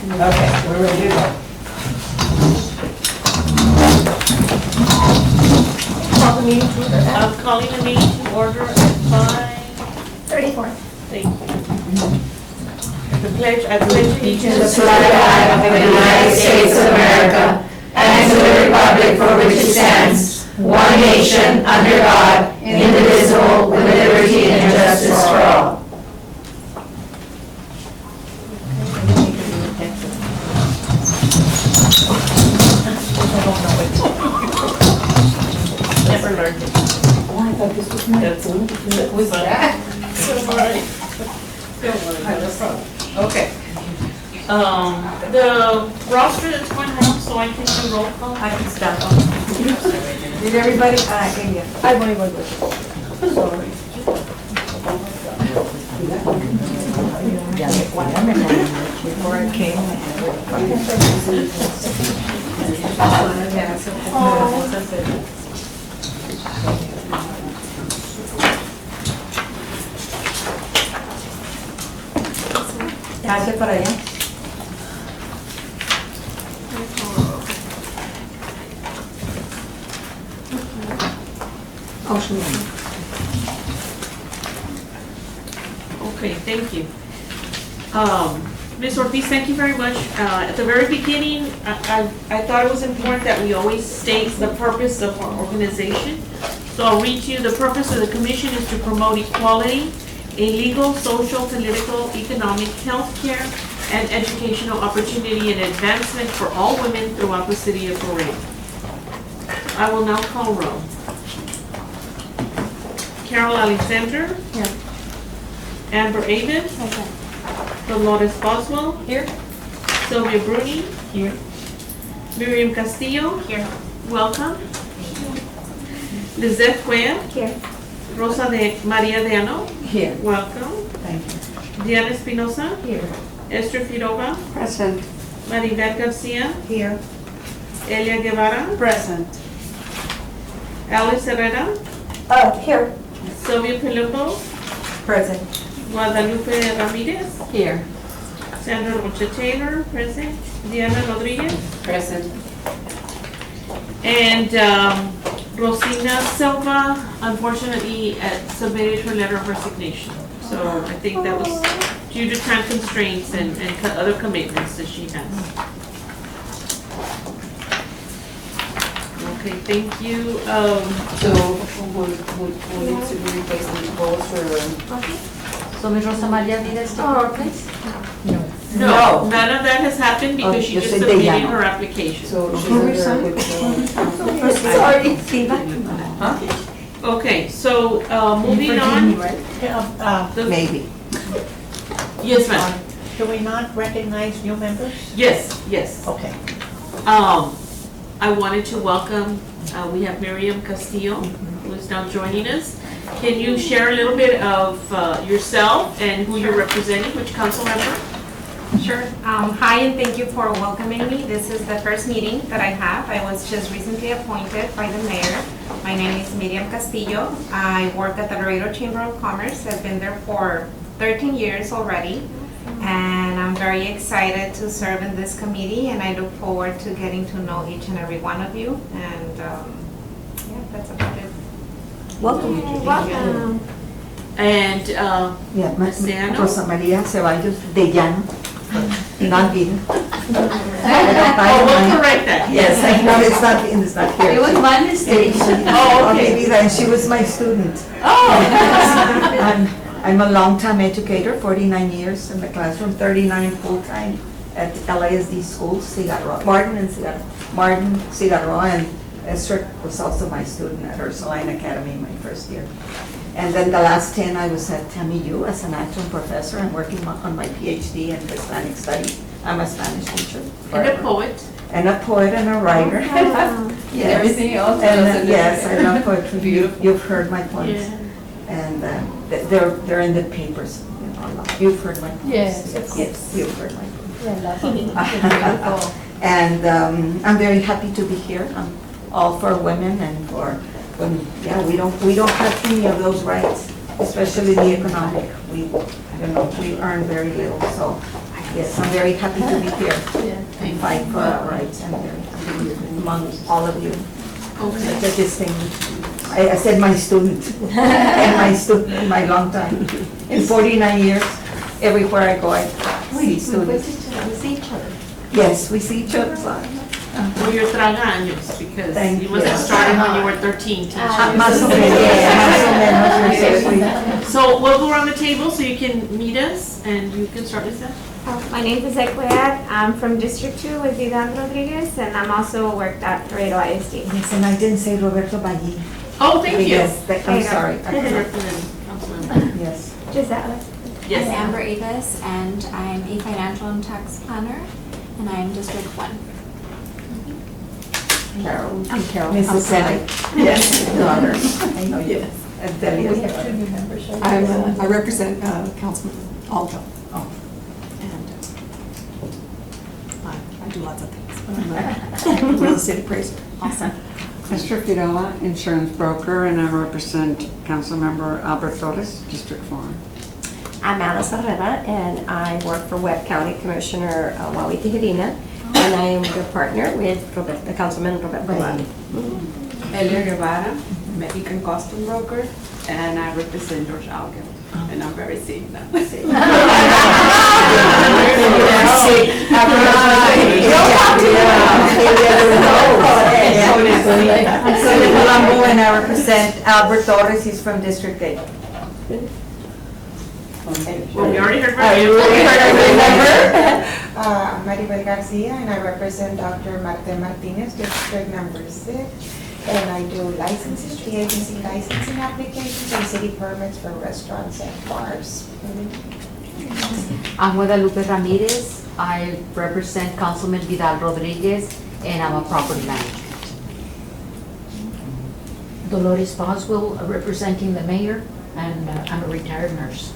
Okay, we're ready to go. Call the meeting to order. I'm calling the meeting to order at 5:34. Thank you. The pledge, I pledge allegiance To the flag of the United States of America and to the republic for which it stands, one nation, under God, indivisible, with liberty and justice for all. Never learned it. Oh, I thought this was my phone. Was that? Don't worry. Okay. The roster that's going out, so I can do roll call. I can stop. Did everybody, yeah. I wait. Sorry. Before I came, Pase para allá. Okay, thank you. Ms. Ortiz, thank you very much. At the very beginning, I thought it was important that we always state the purpose of our organization. So I'll read you, the purpose of the commission is to promote equality in legal, social, political, economic, healthcare, and educational opportunity and advancement for all women throughout the city of Laredo. I will now call roll. Carol Alexander. Here. Amber Avis. Dolores Boswell. Here. Sylvia Bruni. Here. Miriam Castillo. Here. Welcome. Lizette Cuellar. Here. Rosa de Maria de Ano. Here. Welcome. Thank you. Diana Espinosa. Here. Esther Firova. Present. Maribel Garcia. Here. Elia Guevara. Present. Alice Herrera. Here. Sylvia Palumbo. Present. Guadalupe Ramirez. Here. Sandra Rocha Taylor. Present. Diana Rodriguez. Present. And Rosina Silva, unfortunately, submitted her letter of resignation. So I think that was due to time constraints and other commitments that she has. Okay, thank you. So, will it to be replaced in both or? So Ms. Rosa Maria Vides, Oh, please? No, none of that has happened because she yo just soy de submitted llano. her application. So she's Who under resigned? which, Sorry. Okay, so moving on. Maybe. Yes, ma'am. Do we not recognize new members? Yes, yes. Okay. I wanted to welcome, we have Miriam Castillo, who is now joining us. Can you share a little bit of yourself and who you're representing, which council member? Sure. Hi, and thank you for welcoming me. This is the first meeting that I have. I was just recently appointed by the mayor. My name is Miriam Castillo. I work at the Laredo Chamber of Commerce. I've been there for 13 years already. And I'm very excited to serve in this committee, and I look forward to getting to know each and every one of you. And yeah, that's about it. Welcome. Welcome. And Yeah, Luciano? Rosa Maria Ceballos de Llano, not Vida. oh, we'll correct that. Yes, I know it's not here. It was my mistake. Oh, okay. Vida, and she was my student. Oh, I'm a long-time educator, 49 years in the classroom, 39 full-time at LISD schools, Martin, Cigarroa, and Esther was also my student at Ursuline Academy my first year. And then the last 10, I was at TAMIU as an adjunct professor. I'm working on my PhD in Hispanic studies. I'm a Spanish teacher. and a poet. And a poet and a writer. Yes. everything else. Yes, I love poetry. Beautiful. You've heard my poems. Yeah. And they're in the papers, you know, a lot. You've heard my poems. Yes. Yes, you've heard my poems. And I'm very happy to be here. I'm all for women and for women. Yeah, we don't have any of those rights, especially the economic. We earn very little, so I Yes, I'm very happy to be here and fight for our rights. I'm very happy to be among all of you. Okay. Such a distinguished. I said my student, and my student, my long time. In 49 years, everywhere I go, I see students. We see each other. Yes, we see each other. Well, you're tragaños, because Thank you must have you. started when you were 13 teaching. Más o menos, más o menos. So we'll go around the table so you can meet us, and you can start with that. My name is Equidad. I'm from District 2 with Vidal Rodriguez, and I'm also worked at Laredo ISD. Yes, and I didn't say Roberto Valle. Oh, thank you. Yes, I'm sorry. Councilmember. Yes. Giselle. I'm Yes. Amber Avis, and I'm a financial and tax planner, and I'm District 1. Carol. I'm Carol. Mrs. Sally. Yes, daughter. I know you. Yes. And Delia's We have daughter. two new members. right? I represent Councilman Alto. Oh. And I do lots of things, but I'm a real estate appraiser. Awesome. Esther Fidela, insurance broker, and I represent Councilmember Albert Torres, District 4. I'm Alice Herrera, and I work for Webb County Commissioner Wawi Tijerina, and I am the partner with Councilman Roberto Valle. Elia Guevara, Mexican custom broker, and I represent George Algen, and I'm very sick now. I'm Sonia Colombo, and I represent Albert Torres. He's from District 8. Well, we already heard from You you. already heard, I remember. Maribel Garcia, and I represent Dr. Marta Martinez, District Number 6. And I do licenses, free agency licensing applications, and city permits for restaurants and bars. I'm Guadalupe Ramirez. I represent Councilman Vidal Rodriguez, and I'm a property manager. Dolores Boswell, representing the mayor, and I'm a retired nurse.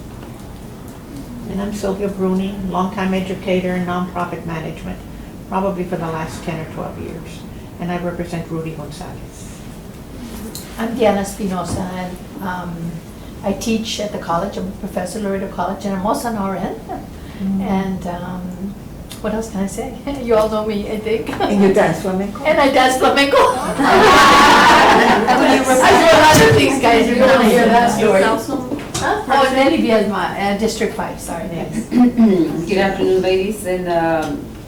And I'm Sylvia Bruni, longtime educator in nonprofit management, probably for the last 10 or 12 years. And I represent Rudy Gonzalez. I'm Diana Espinosa, and I teach at the college. I'm a professor at Laredo College, and I'm also an RN. And what else can I say? You all know me, I think. And you dance flamenco? And I dance flamenco. I do a lot of things, guys. You're gonna hear that story. Oh, Nelly Bielma, District 5, sorry. Good afternoon, ladies, and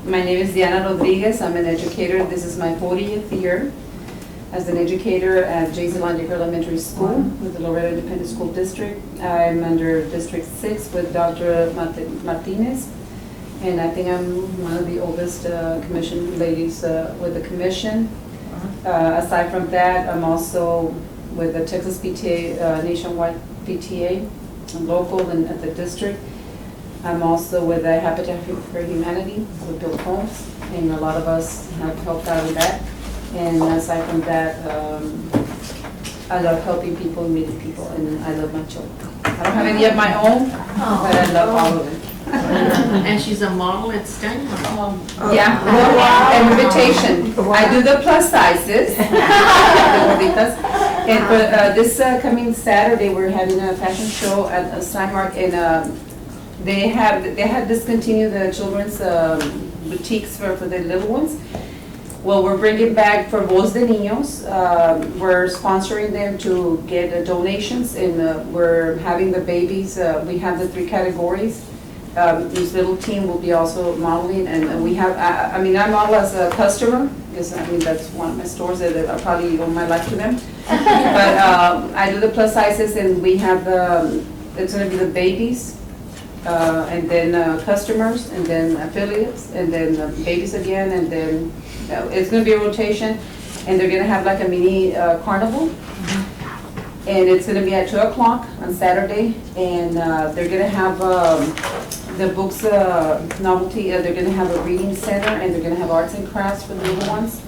my name is Diana Rodriguez. I'm an educator. This is my 40th year as an educator at J.C. Landiker Elementary School with the Laredo Independent School District. I'm under District 6 with Dr. Martinez, and I think I'm one of the oldest commission ladies with the commission. Aside from that, I'm also with the Texas PTA, nationwide PTA, local and at the district. I'm also with the Habitat for Humanity with Bill Holmes, and a lot of us have helped out with that. And aside from that, I love helping people, meeting people, and I love my children. I don't have any of my own, but I love all of them. And she's a model at Stanford. Yeah, and invitation. I do the plus sizes. And for this coming Saturday, we're having a fashion show at Steinmark, and they had discontinued the children's boutiques for the little ones. Well, we're bringing back for Voz de Niños. We're sponsoring them to get donations, and we're having the babies. We have the 3 categories. This little team will be also modeling, and we have, I mean, I model as a customer, because I mean, that's one of my stores that I probably owe my life to them. But I do the plus sizes, and we have the, it's gonna be the babies, and then customers, and then affiliates, and then babies again, and then it's gonna be a rotation, and they're gonna have like a mini carnival. And it's gonna be at 2 o'clock on Saturday, and they're gonna have the books, novelty, they're gonna have a reading center, and they're gonna have arts and crafts for the little ones.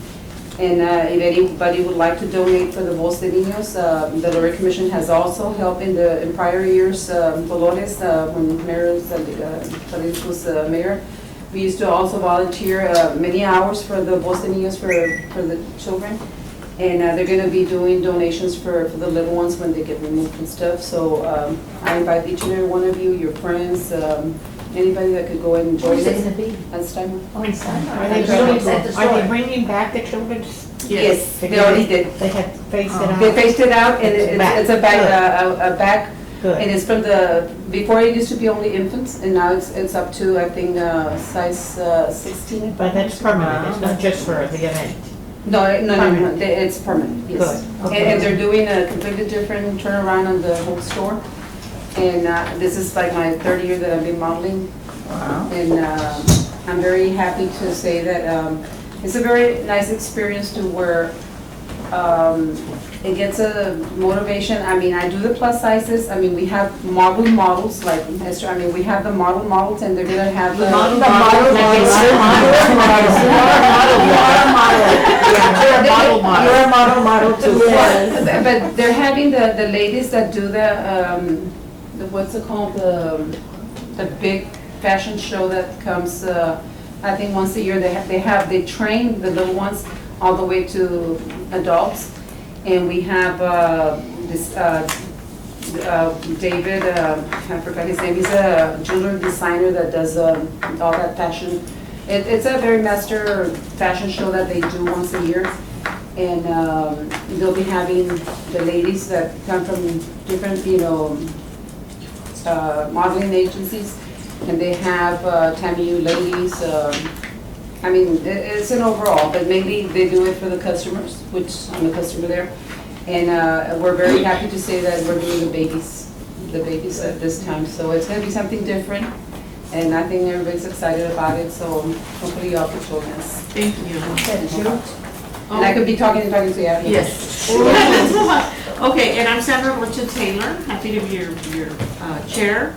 And if anybody would like to donate for the Voz de Niños, the Laredo Commission has also helped in prior years, Dolores, when Mayor was mayor. We used to also volunteer many hours for the Voz de Niños for the children. And they're gonna be doing donations for the little ones when they get removed and stuff. So I invite each and every one of you, your friends, anybody that could go and join Where's it us gonna be? at Steinmart. Oh, in Steinmart. Are they bringing back the children's? Yes, they already did. They had phased it out? They phased it out, and it's a bag, Good. and it's from before it used to be only infants, and now it's up to, I think, size 16. But that's permanent, it's not just for the event. No, Permanent. it's permanent, yes. Good, okay. And they're doing a completely different turnaround on the whole store. And this is like my third year that I've been modeling. Wow. And I'm very happy to say that it's a very nice experience to where it gets a motivation. I mean, I do the plus sizes. I mean, we have model models, like Esther, I mean, we have the models, and they're gonna have the model models. You're a model too. Yes. But they're having the ladies that do the what's it called, the big fashion show that comes, I think once a year. They train the little ones all the way to adults. And we have this David, I forgot his name, he's a jewelry designer that does all that fashion. It's a very master fashion show that they do once a year. And they'll be having the ladies that come from different, modeling agencies. And they have TAMU ladies. I mean, it's an overall, but mainly they do it for the customers, which I'm a customer there. And we're very happy to say that we're doing the babies at this time. So it's going to be something different. And I think everybody's excited about it, so hopefully y'all can join us. Thank you. And I could be talking to you after. Yes. Okay, and I'm Sandra Rocha Taylor, happy to be your chair.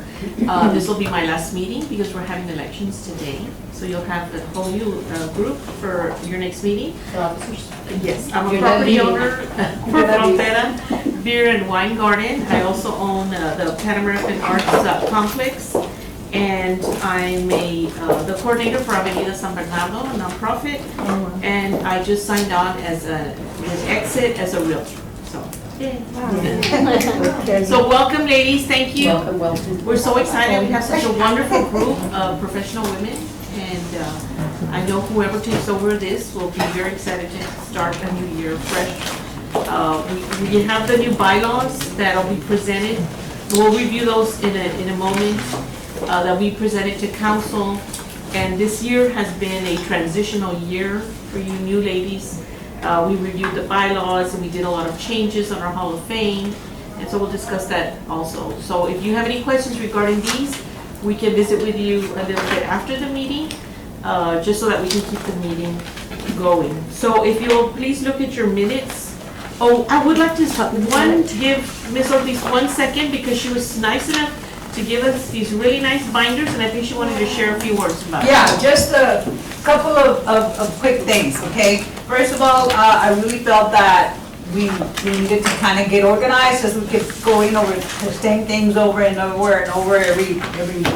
This will be my last meeting because we're having elections today. So you'll have the whole new group for your next meeting. Officers? Yes, I'm a property owner for Frontera Beer and Wine Garden. I also own the Pan American Arts Complex. And I'm the coordinator for Avenida San Bernardo, a nonprofit. And I just signed on as an exit as a realtor, so. So welcome, ladies, thank you. Welcome. We're so excited, we have such a wonderful group of professional women, and I know whoever takes over this will be very excited to start a new year fresh. We have the new bylaws that'll be presented. We'll review those in a moment, that we presented to council. And this year has been a transitional year for you new ladies. We reviewed the bylaws and we did a lot of changes on our Hall of Fame. And so we'll discuss that also. So if you have any questions regarding these, we can visit with you a little bit after the meeting, just so that we can keep the meeting going. So if you'll please look at your minutes. Oh, I would like to give Ms. Ortiz 1 second because she was nice enough to give us these really nice binders, and I think she wanted to share a few words about it. Yeah, just a couple of quick things, okay? First of all, I really felt that we needed to kind of get organized as we kept going over the same things over and over every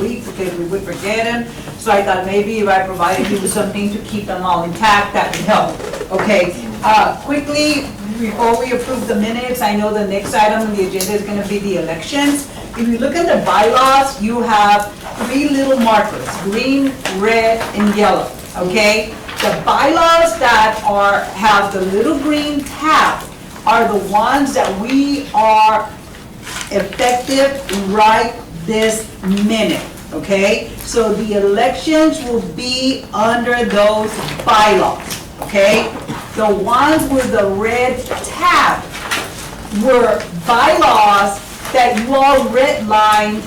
week because we would forget them. So I thought maybe if I provided you with something to keep them all intact, that would help. Okay, quickly, before we approve the minutes, I know the next item on the agenda is going to be the elections. If you look at the bylaws, you have 3 little markers, green, red, and yellow, okay? The bylaws that have the little green tab are the ones that we are effective right this minute, okay? So the elections will be under those bylaws, okay? The ones with the red tab were bylaws that you all redlined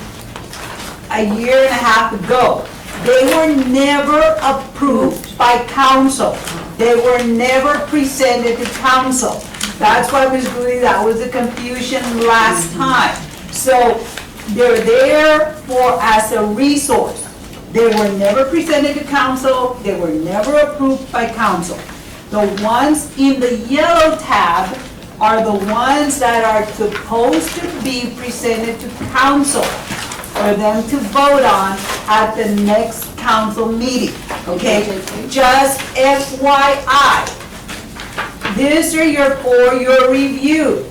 a year and a half ago. They were never approved by council. They were never presented to council. That's why, Ms. Goody, that was the confusion last time. So they're there as a resource. They were never presented to council. They were never approved by council. The ones in the yellow tab are the ones that are supposed to be presented to council for them to vote on at the next council meeting, okay? Just FYI, these are for your review.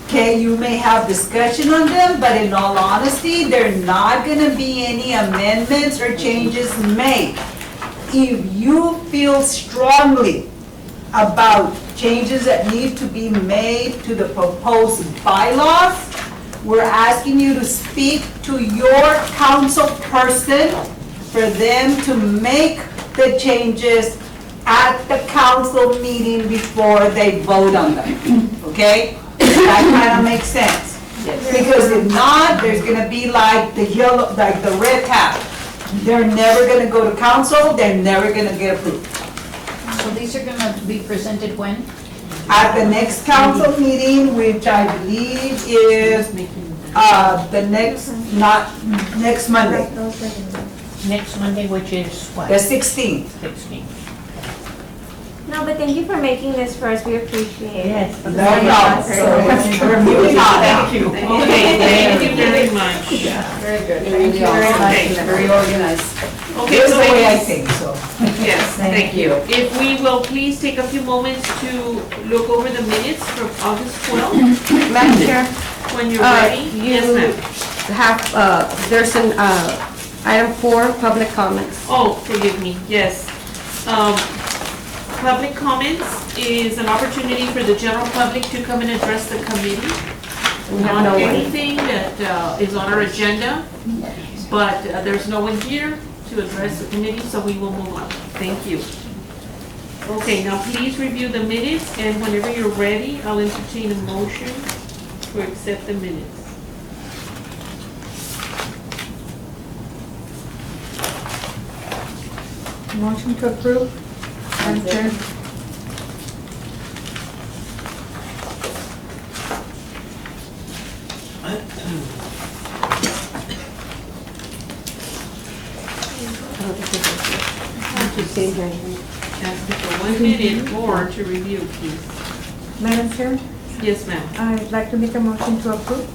Okay, you may have discussion on them, but in all honesty, there are not gonna be any amendments or changes made. If you feel strongly about changes that need to be made to the proposed bylaws, we're asking you to speak to your council person for them to make the changes at the council meeting before they vote on them, okay? That kind of makes sense. Because if not, there's gonna be like the yellow, like the red tab. They're never gonna go to council, they're never gonna get approved. So these are gonna be presented when? At the next council meeting, which I believe is, the next, not, next Monday, Next Monday, which is what? the 16th. 16th. No, but thank you for making this first, we appreciate it. Yes. No problem. So we're moving on now. Okay, thank you very much. Very good. Thank you very much. Very organized. Okay, This is so the way I ladies, think, so. yes, thank you. If we will please take a few moments to look over the minutes from August 12th, Madam Chair, when you're ready. Yes, ma'am. there's an, item 4, public comments. Oh, forgive me, yes. Public comments is an opportunity for the general public to come and address the committee We have on no one. anything that is on our agenda, but there's no one here to address the committee, so we will move on. Thank you. Okay, now please review the minutes, and whenever you're ready, I'll entertain a motion to accept the minutes. Motion to approve. Madam Chair. Ask you for 1 minute more to review, please. Madam Chair, Yes, ma'am. I'd like to make a motion to approve.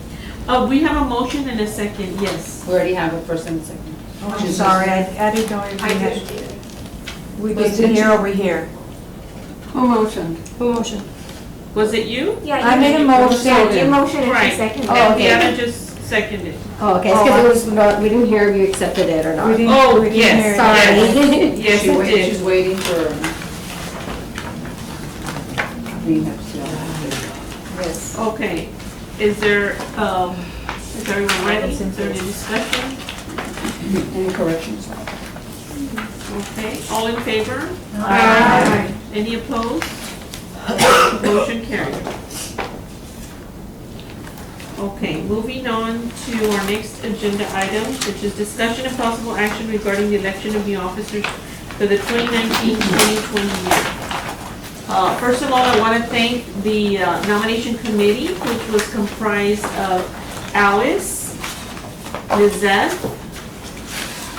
We have a motion and a second, yes. We already have a first and a second. Oh, I'm sorry, I didn't know if we had. We did here over here. Who motioned? Who motion? Was it you? Yeah, I you made a motion. Yeah, you motion and Right. she seconded. Oh, And okay. Deanna just seconded. Oh, okay, it's because it was not, we didn't hear if you accepted it or We not. didn't- Oh, we didn't yes, hear it. Sorry. Yes, it did. She's waiting for. Yes. Okay, is everyone ready? Is there any discussion? Any corrections? Okay, all in favor? Aye. Any opposed? Motion carried. Okay, moving on to our next agenda item, which is discussion and possible action regarding the election of new officers for the 2019-2020 year. First of all, I want to thank the nomination committee, which was comprised of Alice, Lizette,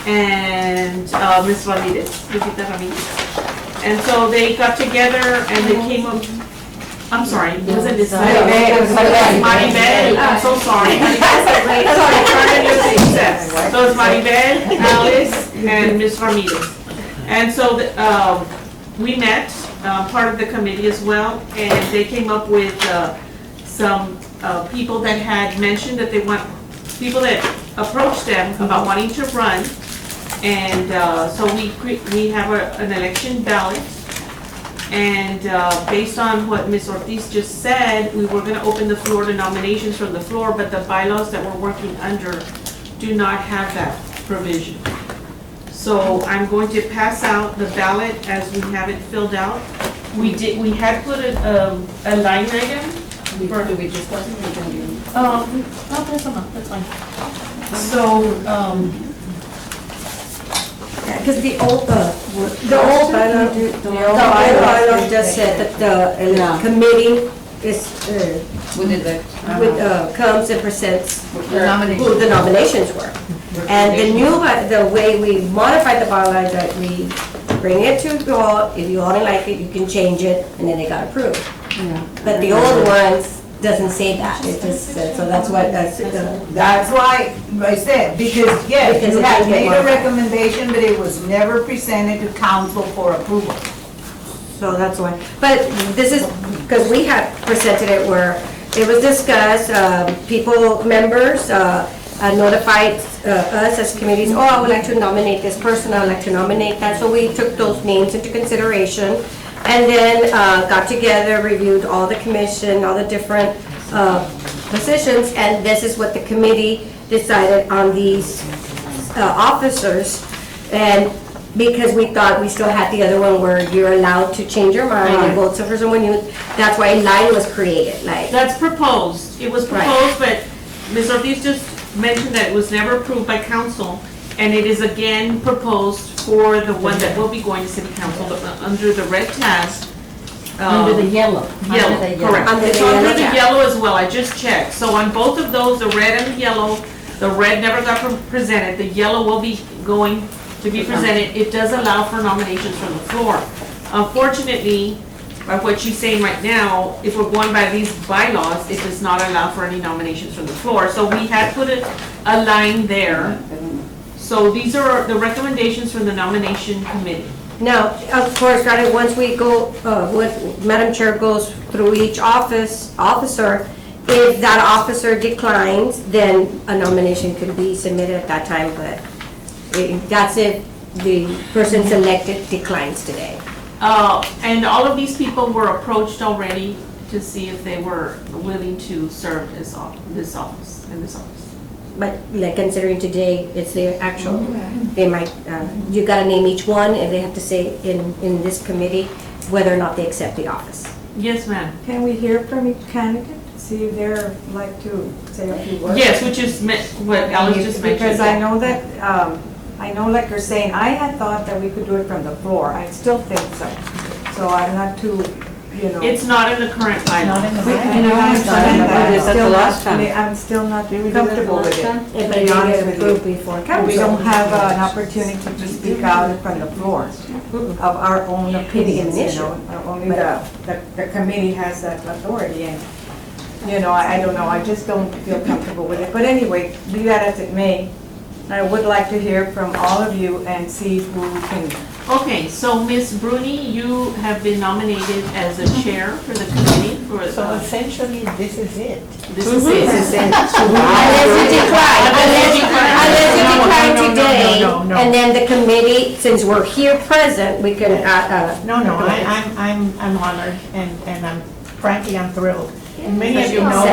and Ms. Ramirez. And so they got together and they came up, I'm sorry, was it this? Maribel, I'm so sorry. So it's Maribel, Alice, and Ms. Ramirez. And so we met, part of the committee as well, and they came up with some people that had mentioned that they want, people that approached them about wanting to run. And so we have an election ballot. And based on what Ms. Ortiz just said, we were gonna open the floor to nominations from the floor, but the bylaws that we're working under do not have that provision. So I'm going to pass out the ballot as we have it filled out. We had put a line item. Do we just wasn't going to do? No, that's fine. So, Because the old bylaw just said that the committee is, comes and presents who the nominations were. And the way we modified the bylaw is that we bring it to you all, if you all don't like it, you can change it, and then it got approved. But the old ones doesn't say that, it just said, so that's what, that's why I said, because yes, Because you it had didn't get made a modified. recommendation, but it was never presented to council for approval. so that's why. But this is, because we had presented it where it was discussed, members notified us as committees, oh, I would like to nominate this person, I would like to nominate that, so we took those names into consideration. And then got together, reviewed all the commission, all the different positions, and this is what the committee decided on these officers. And because we thought we still had the other one where you're allowed to change your mind and vote for someone new, that's why line was created, like. That's proposed. It was proposed, but Ms. Ortiz just mentioned that it was never approved by council, and it is again proposed for the one that will be going to city council, but under the red tab. Under the yellow. Yellow, correct. Under the It's yellow under the tab. yellow as well, I just checked. So on both of those, the red and the yellow, the red never got presented, the yellow will be going to be presented. It does allow for nominations from the floor. Unfortunately, by what she's saying right now, if we're going by these bylaws, it does not allow for any nominations from the floor. So we had put a line there. So these are the recommendations from the nomination committee. Now, of course, right, once we go, Madam Chair goes through each officer, if that officer declines, then a nomination could be submitted at that time, but that's if the person selected declines today. And all of these people were approached already to see if they were willing to serve this office, in this office. But like considering today, it's their actual, they might, you gotta name each one and they have to say in this committee whether or not they accept the office. Yes, ma'am. Can we hear from each candidate, see if they're like to say a few words? Yes, which is what Alice just mentioned. Because I know that, like you're saying, I had thought that we could do it from the floor. I still think so. So I'm not too, It's not in the current bylaw. I understand that. It's the last time. I'm still not comfortable with it. If To they be honest get with approved you. before We council. don't have an opportunity to speak out from the floor of our own opinions, Only the committee has that authority and, I don't know, I just don't feel comfortable with it. But anyway, be that as it may, I would like to hear from all of you and see who can. Okay, so Ms. Bruni, you have been nominated as a chair for the committee for. So essentially, this is it. This is it. Unless you decline today, No. and then the committee, since we're here present, we can, No, I'm honored and I'm thrilled. And many of you know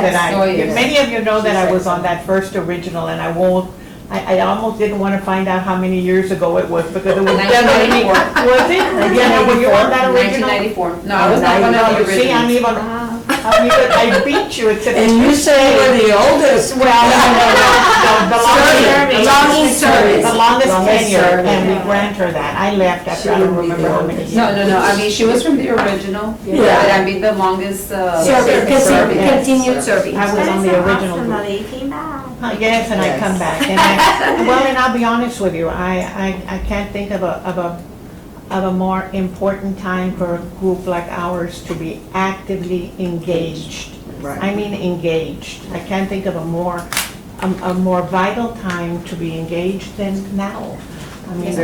that I was on that first original and I almost didn't want to find out how many years ago it was because it was definitely. 1994. Was it? Yeah, were you on that original? 1994. No, I was not one of the originals. See, I beat you except. And you say we're the oldest. Longest service. The longest tenure, and we grant her that. I left after I don't remember how many years. No, I mean, she was from the original. Yeah. But I mean, the longest. Continued serving. I was on the original group. You came back. Yes, and I come back. And I'll be honest with you, I can't think of a more important time for a group like ours to be actively engaged. Right. I mean engaged. I can't think of a more vital time to be engaged than now. I mean,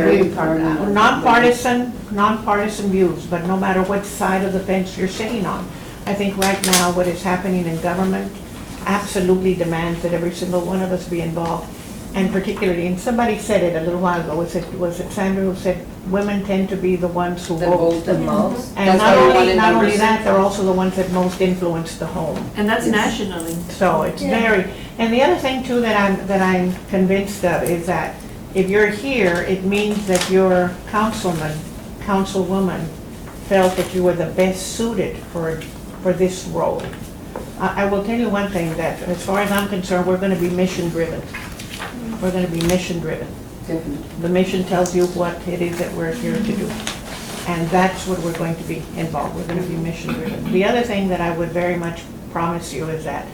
nonpartisan views, but no matter what side of the fence you're sitting on. I think right now what is happening in government absolutely demands that every single one of us be involved. And particularly, and somebody said it a little while ago, was it Sandra who said, women tend to be the ones who vote the most. And not only that, they're also the ones that most influence the home. And that's nationally. So it's very, and the other thing too that I'm convinced of is that if you're here, it means that your councilman, councilwoman felt that you were the best suited for this role. I will tell you one thing, that as far as I'm concerned, we're gonna be mission driven. We're gonna be mission driven. The mission tells you what it is that we're here to do. And that's what we're going to be involved. We're gonna be mission driven. The other thing that I would very much promise you is that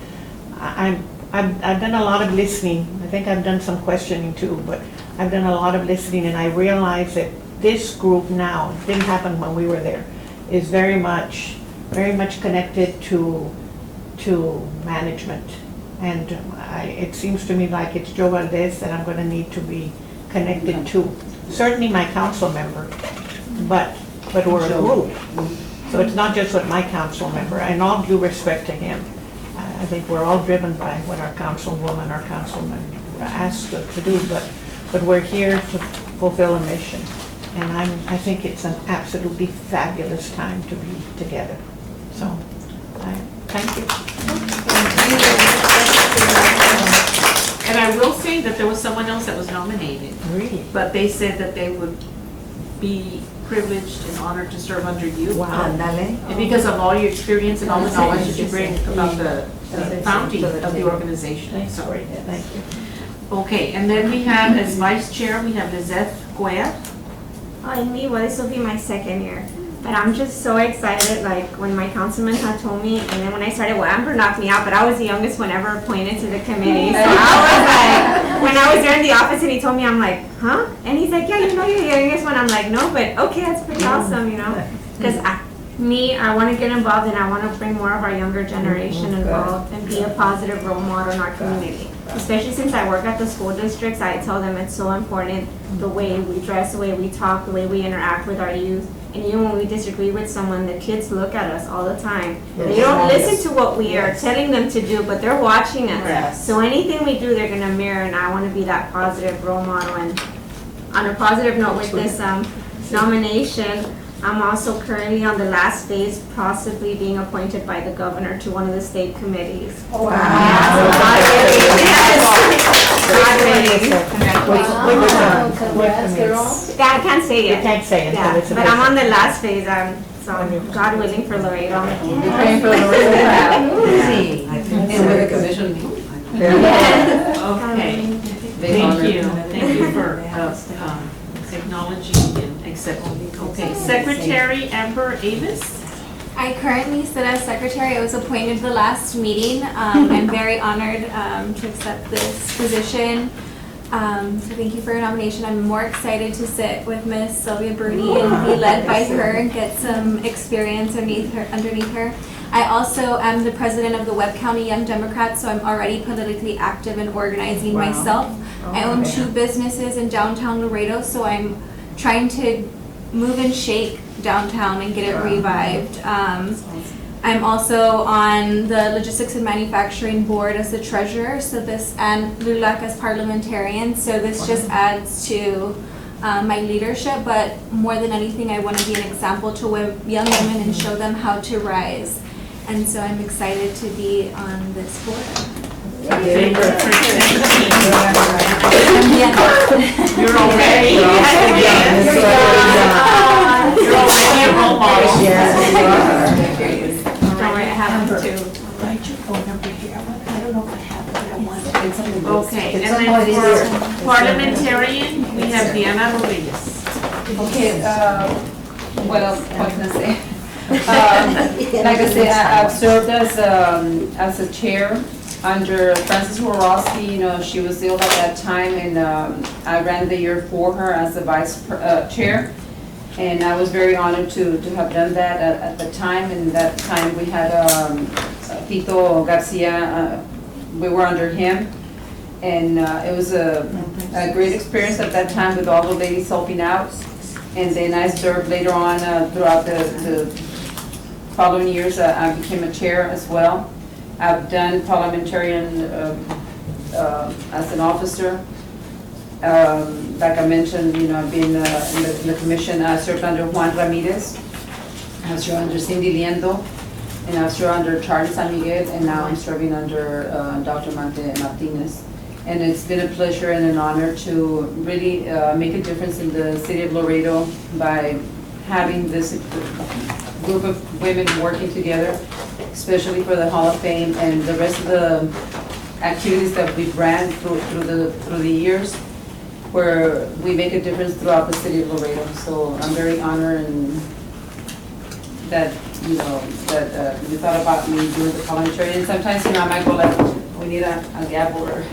I've done a lot of listening. I think I've done some questioning too, but I've done a lot of listening and I realize that this group now, it didn't happen when we were there, is very much connected to management. And it seems to me like it's Joe Valdez that I'm gonna need to be connected to. Certainly my council member, but we're a group. So it's not just with my council member, and all due respect to him. I think we're all driven by what our councilwoman, our councilman ask us to do, but we're here to fulfill a mission. And I think it's an absolutely fabulous time to be together. So, thank you. And I will say that there was someone else that was nominated, Really? but they said that they would be privileged and honored to serve under you. Wow. Ándale. And because of all your experience and all the knowledge that you bring about the founding of the organization. Thanks, So, great, thank you. okay, and then we have as vice chair, we have Lizeth Cuellar. In me, well, this will be my second year. But I'm just so excited, like, when my councilman had told me, and then when I started, well, Amber knocked me out, but I was the youngest one ever appointed to the committee. So I was like, when I was there in the office and he told me, I'm like, huh? And he's like, yeah, you know you're the youngest one. I'm like, no, but okay, that's pretty awesome, you know? Because I want to get involved and I want to bring more of our younger generation involved and be a positive role model in our community. Especially since I work at the school districts, I tell them it's so important, the way we dress, the way we talk, the way we interact with our youth. And even when we disagree with someone, the kids look at us all the time. They don't listen to what we are telling them to do, but they're watching us. Yes. So anything we do, they're going to mirror, and I want to be that positive role model. And on a positive note with this nomination, I'm also currently on the last phase, possibly being appointed by the governor to one of the state committees. Wow. I can't say You it. can't say it, Yeah, but it's a but I'm on the last phase, so God willing for Laredo. We're praying for the Laredo. And with the commission. Okay, thank you for acknowledging and accepting. Okay, Secretary Amber Avis. I currently sit as secretary. I was appointed the last meeting. I'm very honored to accept this position. So thank you for your nomination. I'm more excited to sit with Miss Sylvia Bruni and be led by her and get some experience underneath her. I also am the president of the Webb County Young Democrats, so I'm already politically active and organizing myself. I own 2 businesses in downtown Laredo, so I'm trying to move and shake downtown and get it revived. I'm also on the Logistics and Manufacturing Board as the treasurer, so this, and LULAC as parliamentarian, so this just adds to my leadership, but more than anything, I want to be an example to young women and show them how to rise. And so I'm excited to be on this board. You're already, you're already a role model. Don't worry, I have them too. Write your phone number here. I don't know if I have it, I want it. Okay, and then for parliamentarian, we have Diana Rodriguez. Okay, what can I say? Like I said, I've served as a chair under Frances Horowski. You know, she was ill at that time, and I ran the year for her as the vice chair. And I was very honored to have done that at the time. And that time we had Tito Garcia, we were under him. And it was a great experience at that time with all the ladies helping out. And then I served later on throughout the following years. I became a chair as well. I've done parliamentarian as an officer. Like I mentioned, you know, I've been in the commission. I served under Juan Ramirez. I served under Cindy Liendo. And I served under Charlie San Miguel. And now I'm serving under Dr. Martinez. And it's been a pleasure and an honor to really make a difference in the city of Laredo by having this group of women working together, especially for the Hall of Fame and the rest of the activities that we've ran through the years, where we make a difference throughout the city of Laredo. So I'm very honored and that, you know, that you thought about me doing the parliamentary. And sometimes, you know, I might go like, we need a gavel or.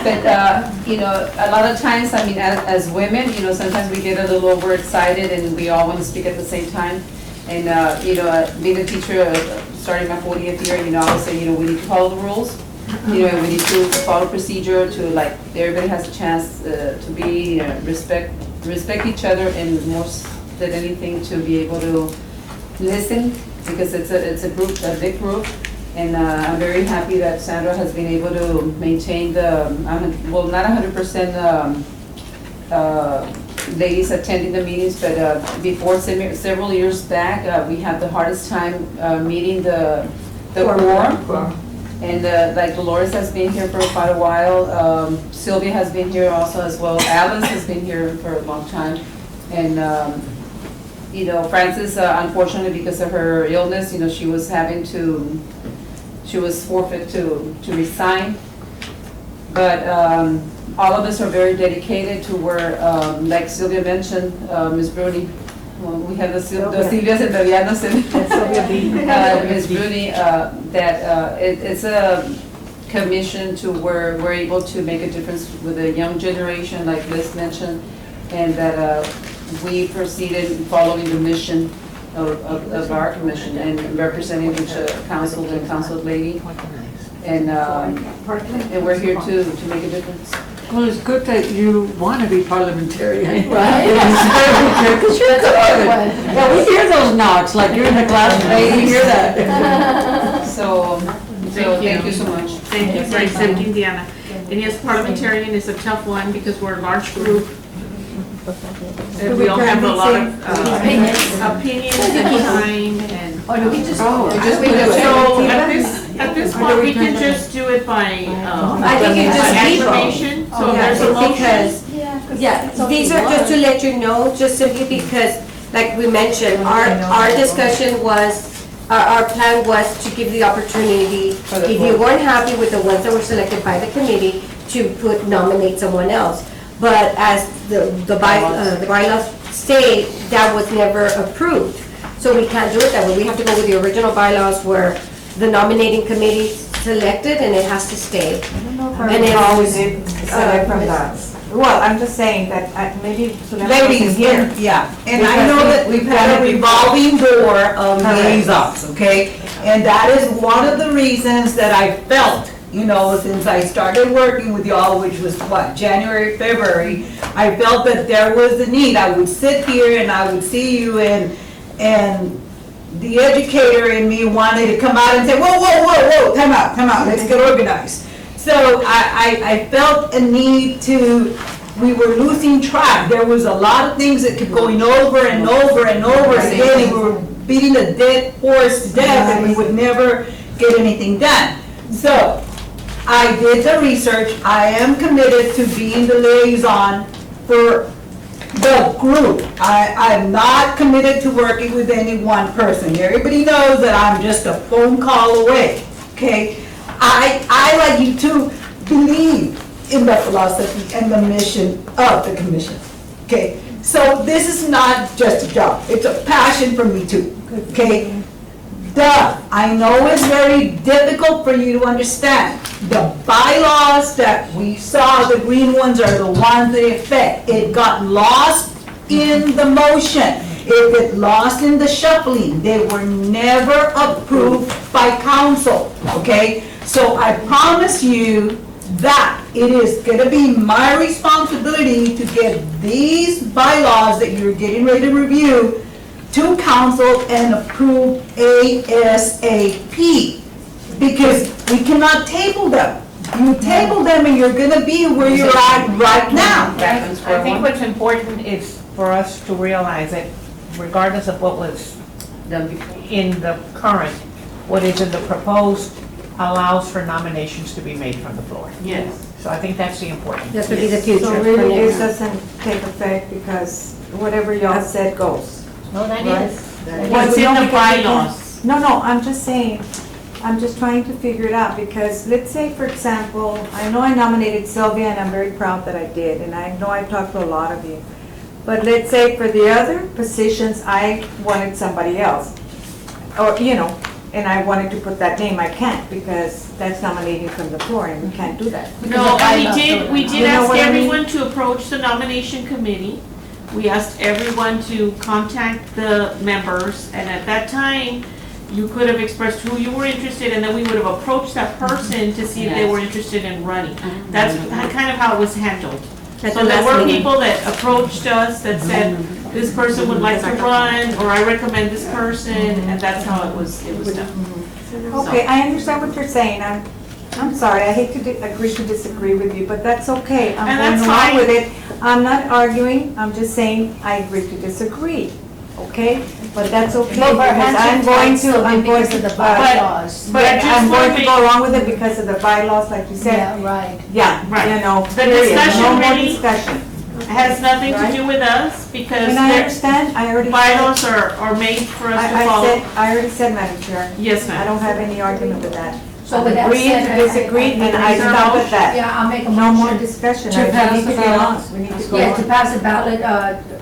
But, you know, a lot of times, I mean, as women, you know, sometimes we get a little overexcited and we all want to speak at the same time. And, you know, being a teacher, starting my 40th year, you know, I would say, you know, we need to follow the rules. You know, we need to follow procedure to, like, everybody has a chance to be, respect each other, and more than anything to be able to listen, because it's a group, a big group, And I'm very happy that Sandra has been able to maintain well, not 100% ladies attending the meetings, but before, several years back, we had the hardest time meeting the quorum. And like Dolores has been here for quite a while, Sylvia has been here also as well, Alice has been here for a long time. And, Frances, unfortunately, because of her illness, she was forfeit to resign. But all of us are very dedicated to where, like Sylvia mentioned, Ms. Bruni, well, we have the Silvias and Vivianos and Ms. Bruni, that it's a commission to where we're able to make a difference with the young generation, like Liz mentioned, and that we proceeded following the mission of our commission and representing each council and council lady. And we're here to make a difference. Well, it's good that you want to be parliamentarian. Right. Because you're good. Yeah, we hear those knocks, like you're in the class, we hear that. So thank you so much. Thank you for accepting, Diana. And yes, parliamentarian is a tough one because we're a large group. And we all have a lot of opinions and time and. Or do we just? So at this point, we can just do it by I think it just acclamation. So there's a motion. Yeah, these are just to let you know, just simply because, like we mentioned, our discussion was, our plan was to give the opportunity, if you weren't happy with the ones that were selected by the committee, to nominate someone else. But as the bylaws state, that was never approved. So we can't do it that way. We have to go with the original bylaws where the nominating committee selected and it has to stay. I don't know if I recall we did select from that. Well, I'm just saying that maybe. Ladies, here. yeah, and I know that we've had a revolving door of liaisons, okay? And that is one of the reasons that I felt, since I started working with y'all, which was January, February, I felt that there was a need. I would sit here and I would see you and the educator in me wanted to come out and say, whoa, time out, let's get organized. So I felt a need we were losing track. There was a lot of things that kept going over and over and over again, and we were beating a dead horse to death, and we would never get anything done. So I did the research. I am committed to being the liaison for the group. I'm not committed to working with any one person. Everybody knows that I'm just a phone call away, okay? I like you to believe in the philosophy and the mission of the commission, okay? So this is not just a job, it's a passion for me too, okay? I know it's very difficult for you to understand. The bylaws that we saw, the green ones, are the ones that affect. It got lost in the motion. It got lost in the shuffling. They were never approved by council, okay? So I promise you that it is gonna be my responsibility to get these bylaws that you're getting ready to review to council and approve ASAP, because we cannot table them. You table them and you're gonna be where you're at right now. I think what's important is for us to realize that regardless of what was in the current, what is in the proposed allows for nominations to be made from the floor. Yes. So I think that's the important. That would be the future. So really, it doesn't take effect because whatever y'all said goes. No, that Right. is. What's in the bylaws? No, I'm just saying, I'm just trying to figure it out, because let's say, for example, I know I nominated Sylvia and I'm very proud that I did, and I know I talked to a lot of you. But let's say for the other positions, I wanted somebody else, or, and I wanted to put that name, I can't, because that's nominating from the floor, and we can't do that. No, we did You know ask what I mean? everyone to approach the nomination committee. We asked everyone to contact the members, and at that time, you could have expressed who you were interested in, and then we would have approached that person to see if they were interested in running. That's kind of how it was handled. So there were people that approached us that said, this person would like to run, or I recommend this person, and that's how it was done. Okay, I understand what you're saying. I'm sorry, I hate to agree to disagree with you, but that's okay. I'm And going that's along fine. with it. I'm not arguing, I'm just saying I agree to disagree, okay? But that's okay, No, but because I'm going to, because of the bylaws. But I just I'm wanna going to make- go along with it because of the bylaws, like you said. Yeah, right. Yeah, Right. you know, The period. discussion No more really discussion. It has nothing to Right. do with us because And I their understand, I already said, bylaws are made for us to follow. I already said, Madam Chair. Yes, I ma'am. don't have any argument with that. So with that Agree said, to disagree, and I stop at that. Yeah, I'll make a No more motion. discussion. To pass We need the to get on. ballot. We need to go Yeah, to on. pass the ballot,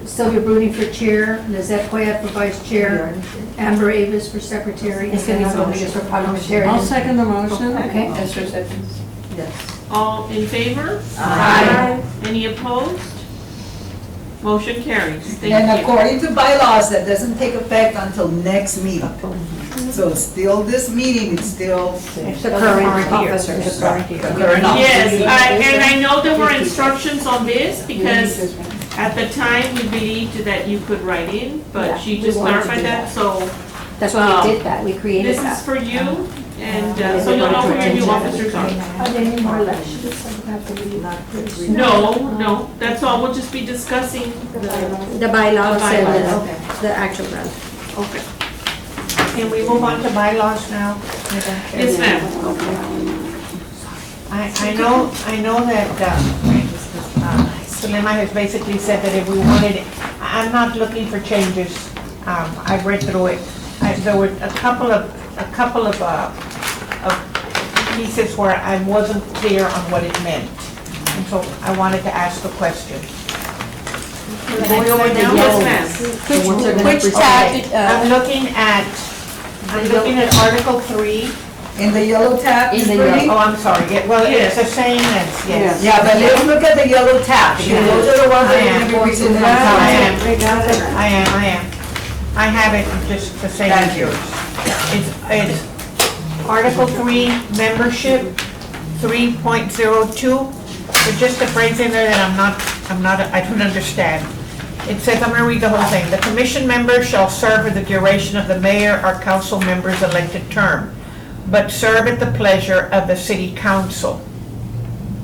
Sylvia Bruni for chair, Lizette Cuellar for vice chair, Amber Avis for secretary, and Dennis Rodriguez for parliamentarian. I'll second the motion. Okay. Esther seconds. All in favor? Aye. Any opposed? Motion carries. Thank And you. according to bylaws, that doesn't take effect until next meeting. So it's still this meeting, it's still The current officer. the current officer. Yes, and I know there were instructions on this because at the time we believed that you could write in, but she we just wanted to clarified do that, so That's why we did that, we created this is that. for you, and so you'll know who your new officers are. Are there any more elections that have to be? No, that's all, we'll just be discussing The bylaws and bylaws. the actual grant. Okay. Can we move on to bylaws now? Yes, ma'am. I know that, Sulema has basically said that if we wanted, I'm not looking for changes. I've read through it. There were a couple of pieces where I wasn't clear on what it meant. And so I wanted to ask a question. Going over now, yes, ma'am. Which tab, I'm looking at Article 3. In the yellow tab, In the Brittany? Oh, I'm sorry, yeah, well, it's the same as, yes. Yeah, but let's look at the yellow tab, because those are the ones that are gonna be presented on council. I am. I have it just the same as Thank you. yours. It's Article 3, membership, 3.02. There's just a phrase in there that I don't understand. It says, I'm gonna read the whole thing. The commission member shall serve for the duration of the mayor or council member's elected term, but serve at the pleasure of the city council.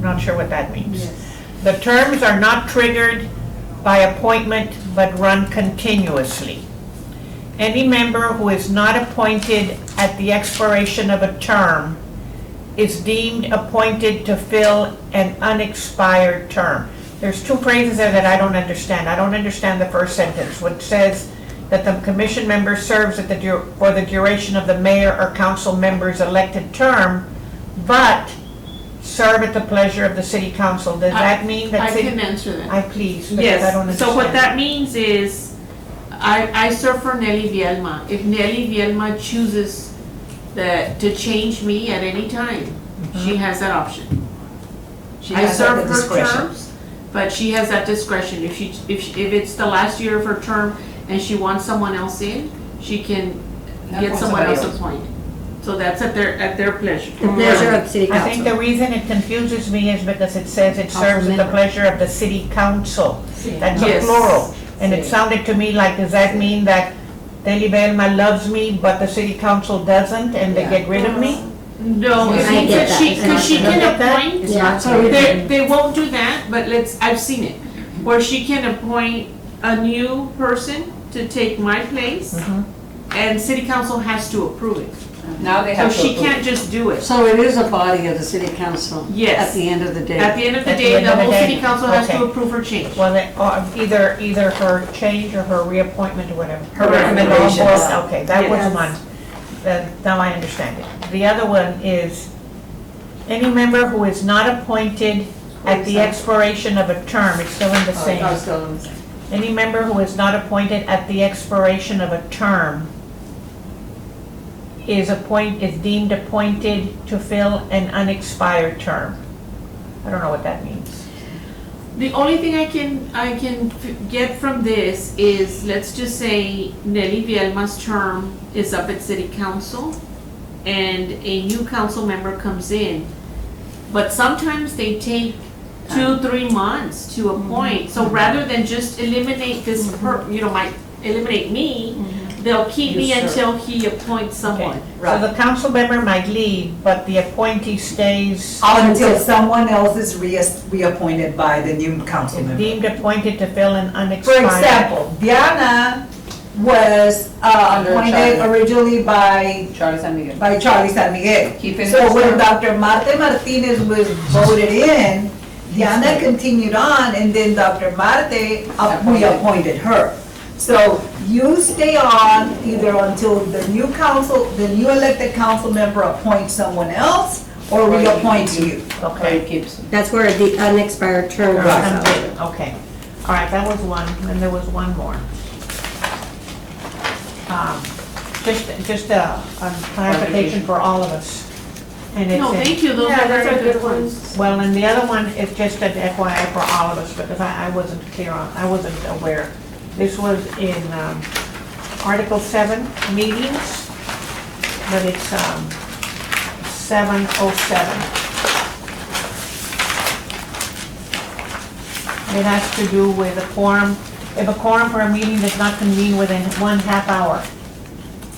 Not sure what that means. The terms are not triggered by appointment, but run continuously. Any member who is not appointed at the expiration of a term is deemed appointed to fill an unexpired term. There's two phrases there that I don't understand. I don't understand the first sentence, which says that the commission member serves for the duration of the mayor or council member's elected term, but serve at the pleasure of the city council. Does that mean that? I can answer that. Please, because I don't Yes, understand. so what that means is, I serve for Nelly Vielma. If Nelly Vielma chooses to change me at any time, she has that option. She I has serve the her discretion. terms, but she has that discretion. If it's the last year of her term and she wants someone else in, she can get someone else appointed. So that's at their pleasure. The pleasure of the city I think council. the reason it confuses me is because it says it serves at the pleasure of the city council. That's a Yes. plural. And it sounded to me like, does that mean that Deli Belma loves me, but the city council doesn't, and they get rid of me? No, it I means get that that. because she can appoint, Yeah. they won't do that, but I've seen it, where she can appoint a new person to take my place, and city council has to approve it. Now they So have to she approve. can't just do it. So it is a body of the city council? Yes. At the end of the day? At the end of the At the day, end the of the whole day. city council has to Okay. approve her change. Well, either her change or her reappointment or whatever. Her recommendation. Okay, that was Yes. one. Now I understand it. The other one is, any member who is not appointed at the expiration of a term, it's still in the same. Any member who is not appointed at the expiration of a term is deemed appointed to fill an unexpired term. I don't know what that means. The only thing I can get from this is, let's just say Nelly Vielma's term is up at city council and a new council member comes in. But sometimes they take 2-3 months to appoint. So rather than just eliminate eliminate me, they'll keep me You serve. until he appoints someone. So the council member might leave, but the appointee stays Until someone else is reappointed by the new council member. deemed appointed to fill an For unexpired. example, Diana was Under appointed Charlie. originally by Charlie San Miguel. Charlie San Miguel. He finished So when term. Dr. Marte Martinez was voted in, Diana continued on, and then Dr. Marte, we appointed her. So you stay on either until the new elected council member appoints someone else, or reappoints you. Okay. That's where the unexpired term goes out. Okay, all right, that was one, and there was one more. Just a clarification for all of us. And it's No, thank you, those are very good ones. Well, and the other one is just an FYI for all of us, because I wasn't clear on, I wasn't aware. This was in Article 7, meetings, but it's 707. It has to do with a quorum. If a quorum for a meeting does not convene within 1/2 hour,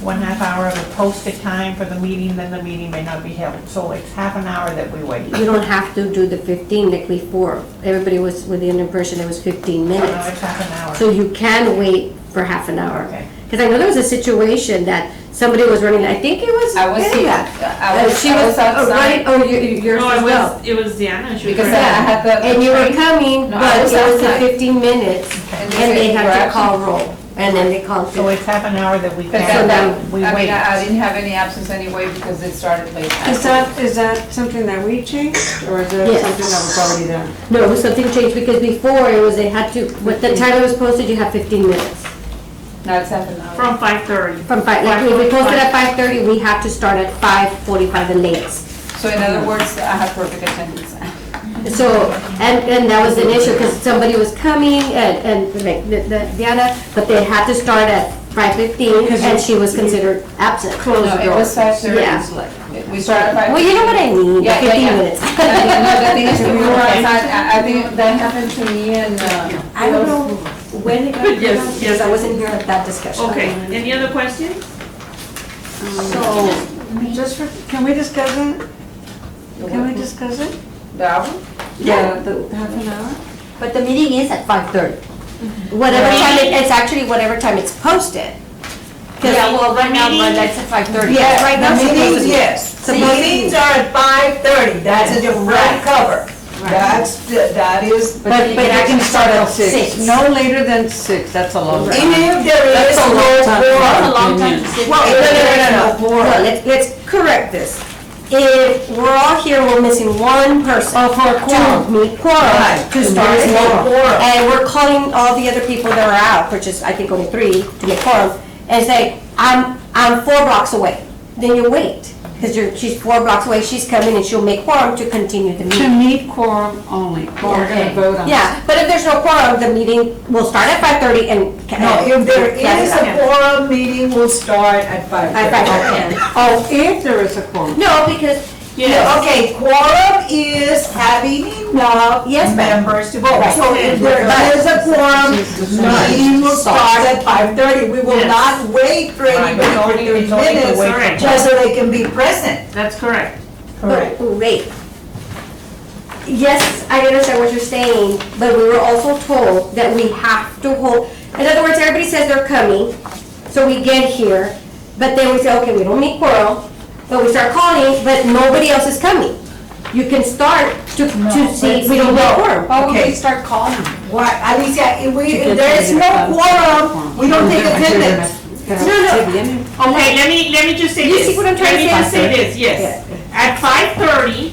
1/2 hour of the posted time for the meeting, then the meeting may not be held. So it's half an hour that we wait. You don't have to do the 15 like before. Everybody was with the impression it was 15 No, minutes. it's half an hour. So you can wait for half an hour. Okay. Because I know there was a situation that somebody was running, I think it was I was here. Brenda. I was She was outside. running, oh, yours No, as well. it was Diana. She was Because right. I had the. And you were coming, No, I but was it was the outside. 15 minutes, And and they had to said, call roll, and then they called. So it's half an hour that we Because can, now we I wait. mean, I didn't have any absence anyway because it started late. Is that something that we changed, or is it Yes. something that was already there? No, something changed, because before it was, they had to, with the time it was posted, you have 15 minutes. Now it's half an hour. From 5:30. From 5, like if we posted at 5:30, we have to start at 5:45 the latest. So in other words, I have perfect attendance. So, and that was an issue, because somebody was coming, and like, the Diana, but they had to start at 5:15, and she was considered absent. No, it was 5:30. Yeah. We started at 5:30. Well, you know what I mean, Yeah, 15 yeah. minutes. No, the thing is, we were outside, I think that happened to me and, I don't know when it got, Yes, because yes. I wasn't here at that discussion. Okay, any other questions? So, just for, can we discuss it? Can we discuss it? the hour. Yeah. The half an hour? But the meeting is at 5:30. Whatever time, it's actually whatever time it's posted. 'Cause Yeah, well, right now, meeting- but that's at 5:30. Yeah, right now The it's supposed to meetings, be. yes. The Supposed to be. meetings are at 5:30, that's a direct cover. That is, But you can start at 6. No later than 6, that's a long even time. if there is That's a no long time. quorum. That's a long time to sit. Well, No. no, let's correct this. If we're all here, we're missing one person. Oh, for a quorum. To meet quorum, Right, to to start meet it. quorum. And we're calling all the other people that are out, which is, I think, only 3, to get quorum, and say, I'm 4 blocks away. Then you wait, because she's 4 blocks away, she's coming, and she'll make quorum to continue the To meeting. meet quorum only, but we're gonna vote on it. Yeah, but if there's no quorum, the meeting will start at 5:30 and. No, if there is a Okay. quorum, meeting will start at 5:30. At 5:30. Oh, if there is a quorum. No, because. Yeah, okay, quorum is having enough Yes, ma'am. members to vote. Right. So if there is a quorum, meeting will start at 5:30. We will Yes. not wait for anybody for It's only 30 to wait minutes, for- just so they can be present. That's correct. But wait. Yes, I understand what you're saying, but we were also told that we have to hold, in other words, everybody says they're coming, so we get here, but then we say, okay, we don't need quorum, but we start calling, but nobody else is coming. You can start to see, we don't need quorum. Why would Okay. we start calling? Why, Alicia, if there is no quorum, we don't take attendance. No. Okay, let me just say You this. see what I'm trying to Let me just say? say this, yes. At 5:30,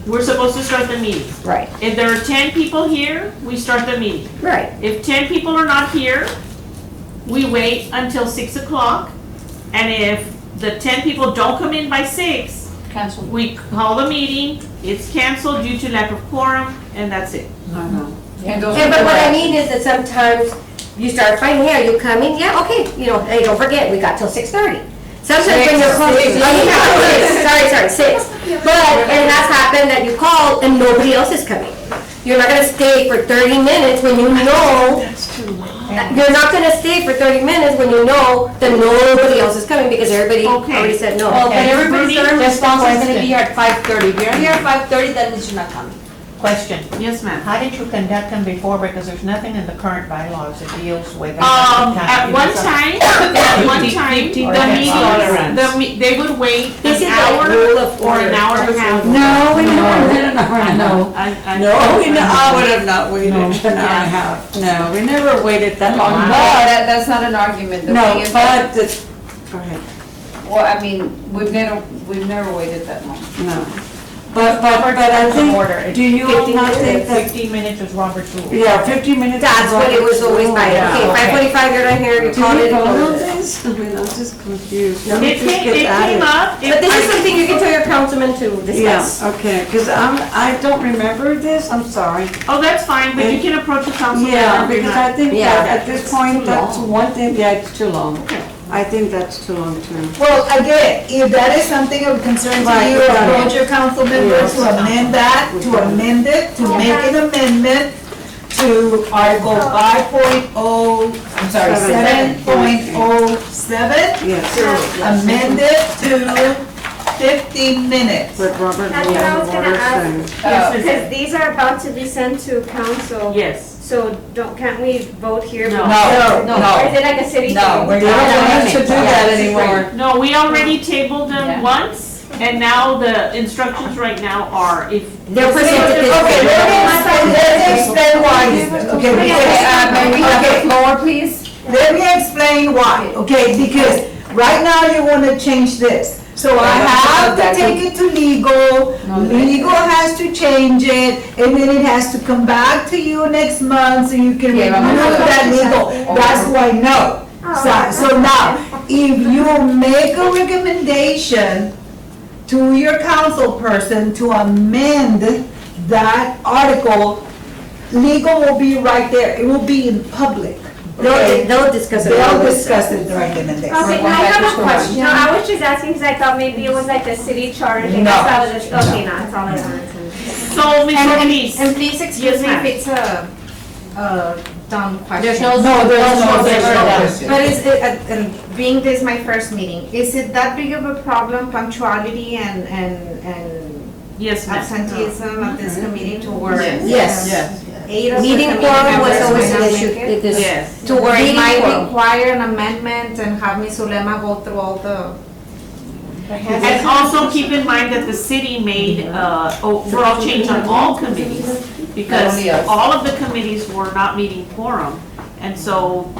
we're supposed to start the meeting. Right, If there are 10 people here, we start the meeting. right. If 10 people are not here, we wait until 6 o'clock. And if the 10 people don't come in by 6, Cancel. we call the meeting, it's canceled due to lack of quorum, and that's it. And those Yeah, are but what I correct. mean is that sometimes you start finding, hey, are you coming? Yeah, okay, hey, don't forget, we got till 6:30. Sometimes when you're close, sorry, 6. But it has happened that you call and nobody else is coming. You're not gonna stay for 30 minutes when you know. That's too long. You're not gonna stay for 30 minutes when you know that nobody else is coming because everybody Okay. already said no. Well, but everybody's Rudy, response is gonna question. be here at 5:30. If you're here at 5:30, that means you're not coming. Question, Yes, ma'am. how did you conduct them before? Because there's nothing in the current bylaws that deals with. At one time, the meeting, they would wait This an is a hour rule of or an order. hour and a half. No, we never did an hour and a half. I No, I would have not waited an hour and a half. No, we never waited that long. No, But, that's not an argument. The no, thing is that- but, go ahead. Well, I mean, we've never waited that long. No. But I think, do you all 15 not think that, 15 minutes is Robert's rule. yeah, 15 minutes. That's what it was always by. Yeah, Okay, okay. 5:45, you're not here, you Do call we it. vote on this? I mean, I'm just confused. Let me It just came, get it at came it. up. But this is something you can tell your councilman to discuss. Yeah, okay, because I don't remember this, I'm sorry. Oh, that's fine, but you can approach the council. Yeah, because I think Yeah. that at this point, that's one thing, yeah, it's too long. I think that's too long too. Well, again, if that is something of concern to Right, you, right. approach your council member to amend that, to amend it, to make an amendment to Article 7.07, Yes, amend it to 15 minutes. but Robert That's rules what I was of gonna order ask. says. Because these are about to be sent to council. Yes. So can't we vote here? No. Or is it like a city thing? No, we're They don't want not us to do that anymore. No, we already tabled them Yeah. once, and now the instructions right now are if. They're presented this Okay, way. let me explain why. Okay, May we have the floor, please? let me explain why, okay, because right now you wanna change this. So I have to take it to legal, legal has to change it, and then it has to come back to you next month, so you can review that legal. That's why no. So now, if you make a recommendation to your council person to amend that article, legal will be right there, it will be in public. They'll discuss it. They'll discuss it right then and there. Okay, I have a question. No, I was just asking because I thought maybe it was like a city charter thing. That's why I was just, okay, no, that's all I wanted to know. So, Ms. Ortiz. And please excuse Yes, me ma'am. if it's a dumb question. There's no. But is it, and being this my first meeting, is it that big of a problem, punctuality and Yes, ma'am. absenteeism of this committee to where? Yes. Eight of the Meeting committee quorum was members always might an not issue. make it? Yes. To where it Meeting might quorum. require an amendment and have Ms. Ulema go through all the. And also keep in mind that the city made overall change on all committees, because Not only us. all of the committees were not meeting quorum. And so,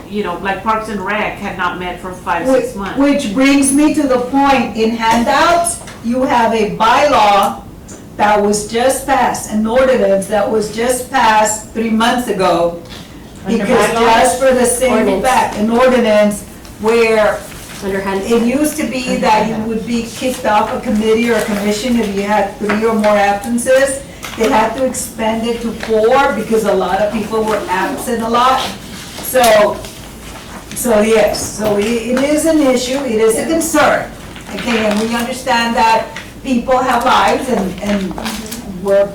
like Parks and Rec had not met for 5-6 months. Which brings me to the point, in handouts, you have a bylaw that was just passed, an ordinance that was just passed 3 months ago. Under Because bylaws? just for the same Ordinance. fact, an ordinance where Underhand. it used to be that you would be kicked off a committee or a commission if you had 3 or more absences. They had to expand it to 4 because a lot of people were absent a lot. So yes, so it is an issue, it is a concern. Okay, and we understand that people have lives and work,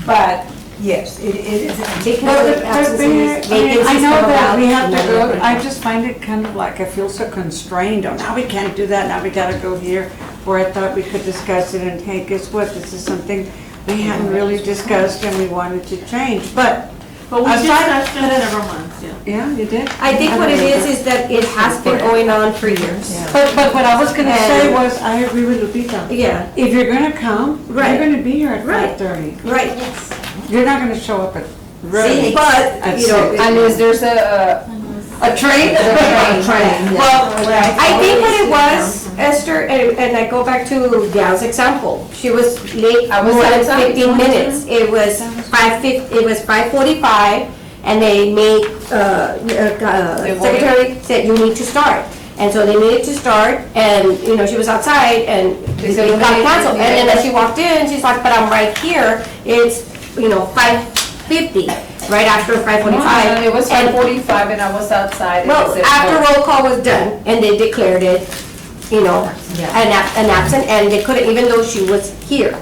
but yes, it is. Because of absences, vacancies I know come that about. we have to go, I just find it kind of like, I feel so constrained, now we can't do that, now we gotta go here, where I thought we could discuss it, and hey, guess what, this is something we hadn't really discussed and we wanted to change, but. But we aside- discussed it several months, yeah. Yeah, you did? I think what it is that it has been going on for years. But what I was gonna say was, I agree with Lupita. Yeah, If you're gonna come, Right. you're gonna be here at Right. 5:30. right. You're not gonna show up at, really, But, at you know, 6. Unless there's a train? Well, I think what it was, Esther, and I go back to Gal's example, she was late I was more than outside. 15 minutes. It was 5:45, and they made, secretary said, you need to start. And so they needed to start, and, she was outside, and They it said, got "Okay, canceled. yeah, And then yeah." as she walked in, she's like, but I'm right here, it's, 5:50, right after 5:45. It was And- 5:45 and I was outside. and Well, it said after vote. roll call was done, and they declared it, an absent, and they couldn't, even though she was here.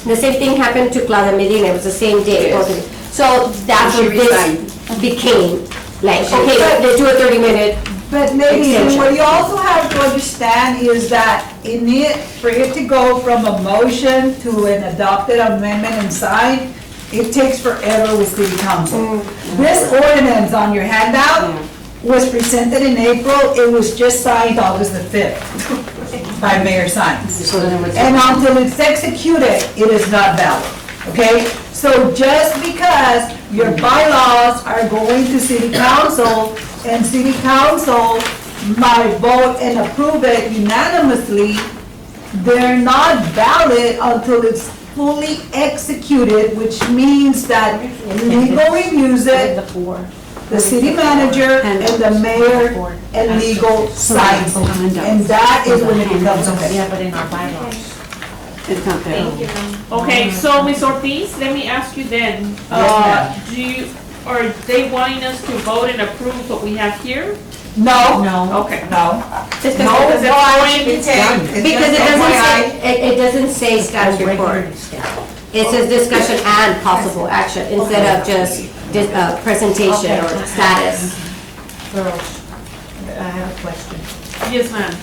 The same thing happened to Claudia Medina, it was the same day. Yes. So that's She what this resigned. became, Like, okay, let's do a 30-minute. But ladies, Extension. what you also have to understand is that for it to go from a motion to an adopted amendment and signed, it takes forever with city council. This ordinance on your handout was presented in April, it was just signed August the 5th by Mayor Sines. And until it's executed, it is not valid, okay? So just because your bylaws are going to city council and city council might vote and approve it unanimously, they're not valid until it's fully executed, which means that legal reviews it, the city manager and the mayor and legal signs. And that is when it becomes okay. Yeah, but in our bylaws. It's not there. Okay, so Ms. Ortiz, let me ask you then, are they wanting us to vote and approve what we have here? No. No. Okay. No. Just No, because no action be taken. Because it doesn't say status report. It says discussion and possible action instead of just presentation or status. Girls, I have a question. Yes, ma'am.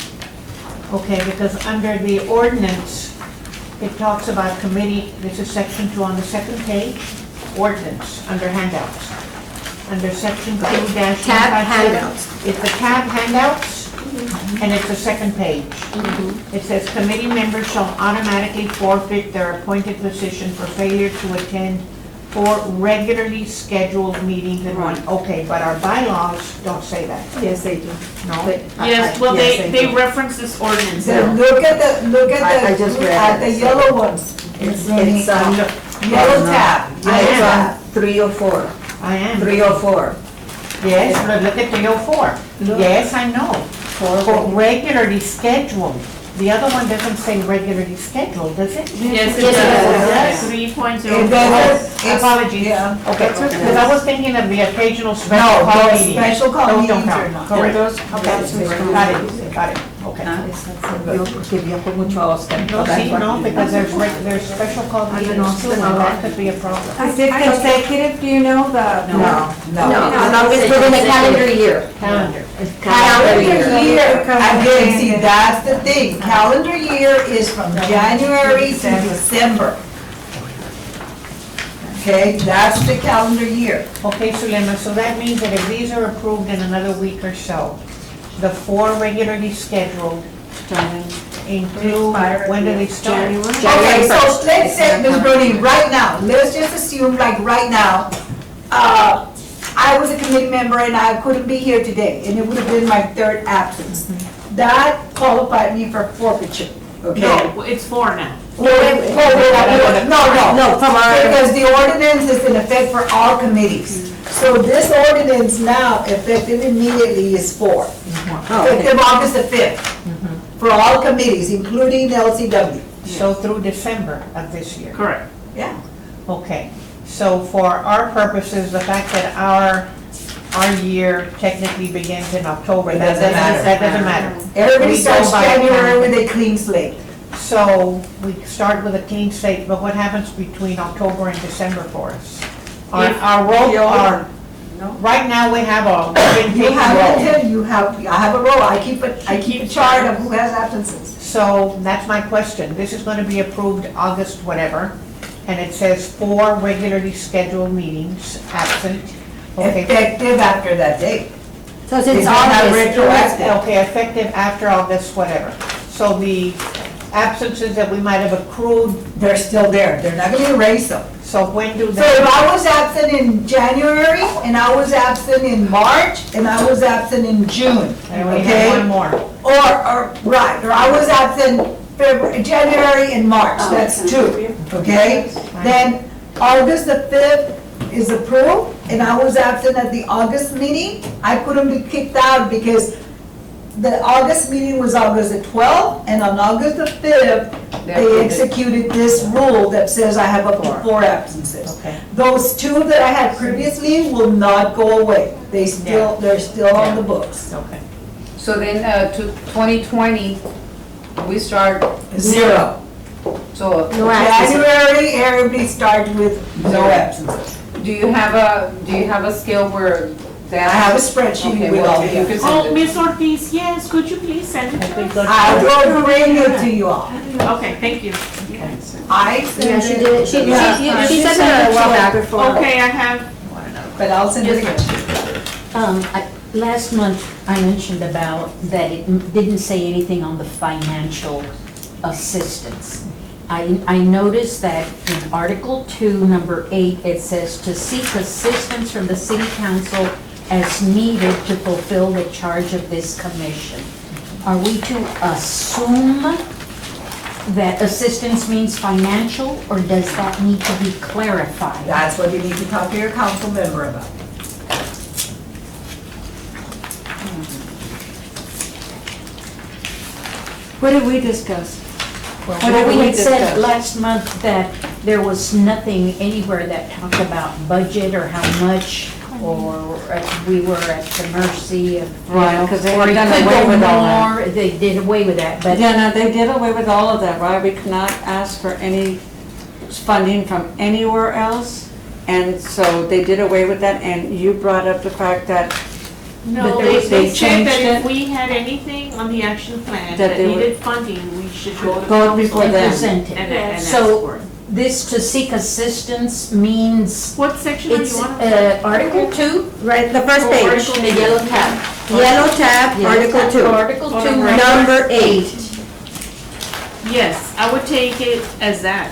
Okay, because under the ordinance, it talks about committee, this is section 2 on the second page, ordinance, under handouts. Under section 2 dash. Tab handouts. It's the tab handouts, and it's the second page. It says committee members shall automatically forfeit their appointed position for failure to attend 4 regularly scheduled meetings in one. Okay, but our bylaws don't say that. Yes, they do. No? Yes, well, Yes, they reference this ordinance. So look at I just read the it. yellow ones. It's, Yellow tab. it's on 304. I am. 304. Yes, but look at 304. Yes, I know. For regularly scheduled. The other one doesn't say regularly scheduled, does it? Yes, it Yes, does. It 3.0. does. Apologies. Yeah. Okay, because I was thinking of the occasional No, special call those meeting. special call Those meetings don't are count. not. Correct. Okay. Got it, okay. Yo, porque viajo mucho a Austin. No, see, no, because there's special call meetings too, and that could be a problem. Is it consecutive, do you know the? No, No, no. as long as within a calendar year. Calendar. Calendar Year, again, see, that's the thing, calendar year is from January to December. Okay, that's the calendar year. Okay, Sulema, so that means that if these are approved in another week or so, the 4 regularly scheduled include, when do they start? Okay, so let's say, Ms. Brody, right now, let's just assume like right now, I was a committee member and I couldn't be here today, and it would have been my 3rd absence. That qualified me for forfeiture, okay? No, it's 4 now. No, No, from our, because the ordinance is in effect for all committees. So this ordinance now, effective immediately, is 4. Effective August the 5th, for all committees, including LCW. So through December of this year? Correct. Yeah. Okay, so for our purposes, the fact that our year technically begins in October, It that doesn't matter. doesn't matter. Everybody We go starts by January with calendar. a clean slate. So we start with a clean slate, but what happens between October and December for us? Our roll, right now we have a You have roll. I have a roll, I keep a chart of who has absences. So that's my question. This is going to be approved August whatever, and it says 4 regularly scheduled meetings absent. Okay. Effective after that date. so since It's not August, retroactive. Okay, effective after August whatever. So the absences that we might have accrued, They're still there, they're not gonna erase them. so when do So if they? I was absent in January, and I was absent in March, and I was absent in June, And we have okay? one more. Or I was absent January and March, that's 2, okay? Then August the 5th is approved, and I was absent at the August meeting, I couldn't be kicked out because the August meeting was August the 12th, and on August the 5th, they executed this rule that says I have up to 4 absences. Okay. Those 2 that I had previously will not go away. They're still on the books. Okay. So then, to 2020, we start, 0. so No absences. January, everybody started with no absences. do you have a scale where The I have a actual- spreadsheet Okay, with well, all if you of can it. send Oh, it. Ms. Ortiz, yes, could you please send it to us? I will bring it to you all. Okay, thank you. I Yeah, sent she it. did, she said that a while back before. Okay, I have, But I'll send it Yes, again. Last month, I mentioned about that it didn't say anything on the financial assistance. I noticed that in Article 2, number 8, it says to seek assistance from the city council as needed to fulfill the charge of this commission. Are we to assume that assistance means financial, or does that need to be clarified? That's what you need to talk to your council member about. What did we discuss? Well, we had said last month that there was nothing anywhere that talked about budget or how much, or we were at the mercy of, you know, Right, 'cause they or had it done could away go with all that. more. They did away with that, but Yeah, no, they did away with all of that, right? We cannot ask for any funding from anywhere else. And so they did away with that, and you brought up the fact that no, But they they said changed that if it. we had anything on the action plan That that they would- needed funding, we should go to Go council. before and them. present And it. ask So for it. this to seek assistance means, What section are it's you on? Article 2, Right, the first Oh, page. Article the yellow tab. Yellow tab, Article 2. Article 2, Number 8. Yes, I would take it as that,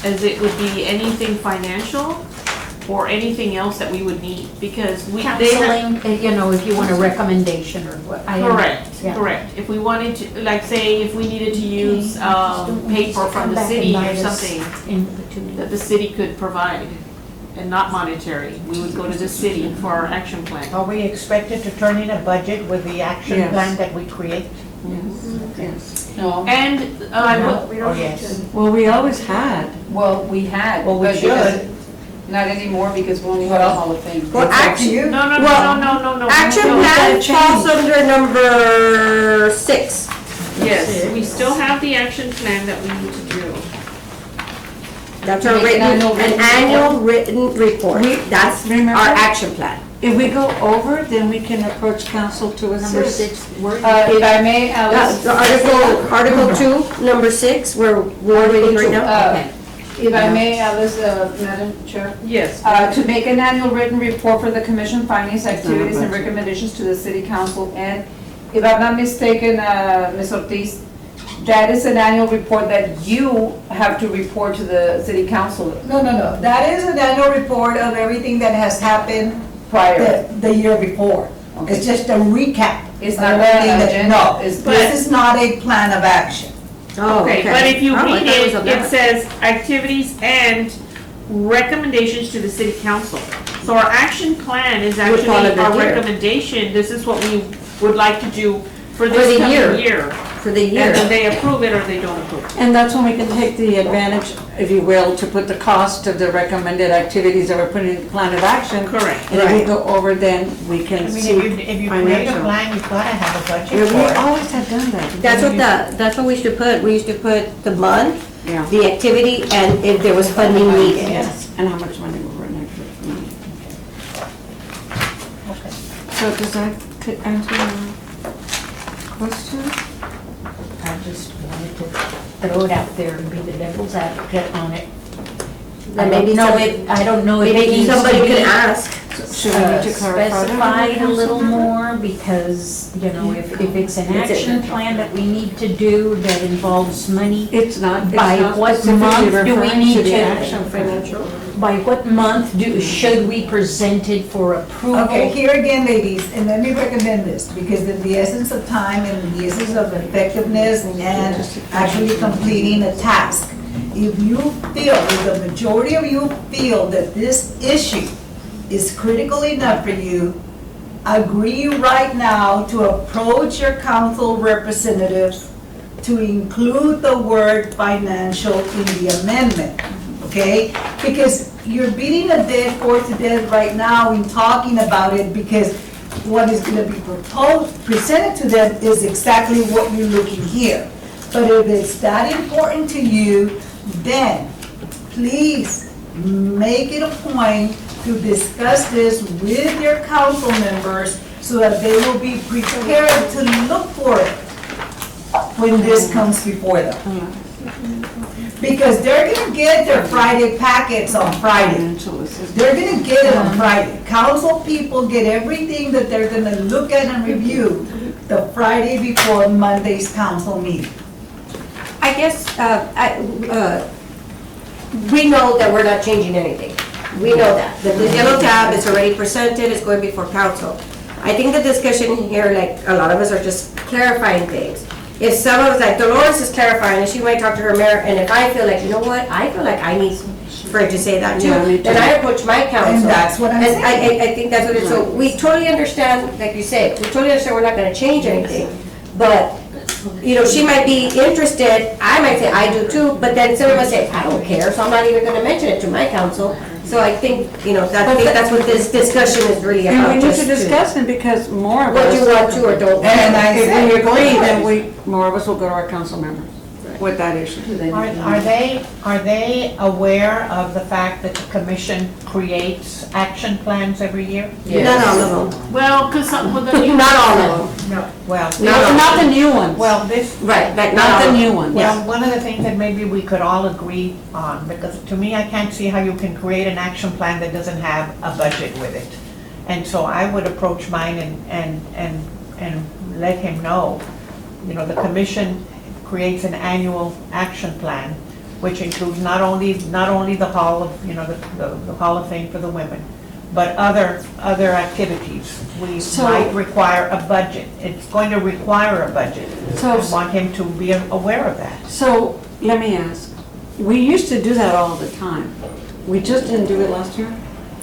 as it would be anything financial or anything else that we would need, because they have. Counseling, you know, if you want a recommendation or what. Correct, Yeah. correct. If we wanted to, like, say, if we needed to use, paper from the city or something that the city could provide and not monetary, we would go to the city for our action plan. Are we expected to turn in a budget with the action Yes. plan that we create? Yes. No, And, Or yes? Well, we always had. well, we had. Well, we but because- should. Not anymore because we only have a Hall of Fame. Well, action, no, no, Well, no, no, no, no. action no. plan falls under number 6. Yes, we still have the action plan that we need to do. That's To our make written, an annual written report. That's remember? our action plan. If we go over, then we can approach council to Number assist. 6, word. If I may, Alice. Article 2, number 6, we're reading right now. Okay. If I may, Alice, Madam Chair. Yes. To make an annual written report for the commission findings, activities, and recommendations to the city council. And if I'm not mistaken, Ms. Ortiz, that is an annual report that you have to report to the city council No, that is an annual report of everything that has happened prior. the year before. It's just a recap. It's of not everything an that- agenda, No, it's- this is not a plan of action. Oh, Okay, but if you Oh, I read thought it was it, on it that. says activities and recommendations to the city council. So our action plan is Would fall actually under our here. recommendation, this is what we would like to do for For this the coming year. year. For the And year. then they approve it or they don't approve it. And that's when we can take the advantage, if you will, to put the cost of the recommended activities that we're putting in the plan of action. Correct. And if we go over, then we I can mean, see if you create a financial. plan, you've gotta have a Yeah, budget we for it. always have done that. That's what we used to put. We used to put the month, Yeah. the activity, and if there was funding needed. Yes, and how much money we're running for. So does that answer your question? I just wanted to throw it out there and be the devil's advocate on it. I And maybe I don't know if it Maybe needs to somebody could be ask. Should we need to clarify that? specified a little more, because, you know, if it's an It's action plan that we need to do that involves money, It's not, By it's not what specifically month do we referring need to the to- action plan. Financial. by what month should we present it for approval? Okay, here again, ladies, and let me recommend this, because in the essence of time and in the essence of effectiveness and actually completing a task, if you feel, if the majority of you feel that this issue is critical enough for you, agree right now to approach your council representatives to include the word financial in the amendment, okay? Because you're beating a dead horse to death right now in talking about it, because what is gonna be proposed, presented to them is exactly what you're looking here. But if it's that important to you, then please make it a point to discuss this with your council members so that they will be prepared to look for it when this comes before them. Because they're gonna get their Friday packets on Friday. They're gonna get it on Friday. Council people get everything that they're gonna look at and review the Friday before Monday's council meeting. I guess, we know that we're not changing anything. We know that. The yellow tab is already presented, it's going before council. I think the discussion here, like, a lot of us are just clarifying things. If some of us, like Dolores is clarifying, and she might talk to her mayor, and if I feel like, you know what, I feel like I need for her to say that too, then I approach my council. And that's what I'm And saying. I think that's what it is. So we totally understand, like you said, we totally understand we're not gonna change anything. But, you know, she might be interested, I might say, I do too, but then someone might say, I don't care, so I'm not even gonna mention it to my council. So I think, you know, that's what this discussion is really about. And we need just to discuss it because more of What us. you want to or don't. And I If said- we agree, then more of us will go to our council members with that issue. Are they aware of the fact that the commission creates action plans every year? Not all of them. Well, because some of the new. Not all of them. Well, Not the new ones. well, this, Right, like Not the all. new ones. well, one of the things that maybe we could all agree on, because to me, I can't see how you can create an action plan that doesn't have a budget with it. And so I would approach mine and let him know, you know, the commission creates an annual action plan, which includes not only the hall of, you know, the Hall of Fame for the women, but other activities. We might require a budget. It's going to require a budget. So- I want him to be aware of that. So, let me ask, we used to do that all the time. We just didn't do it last year?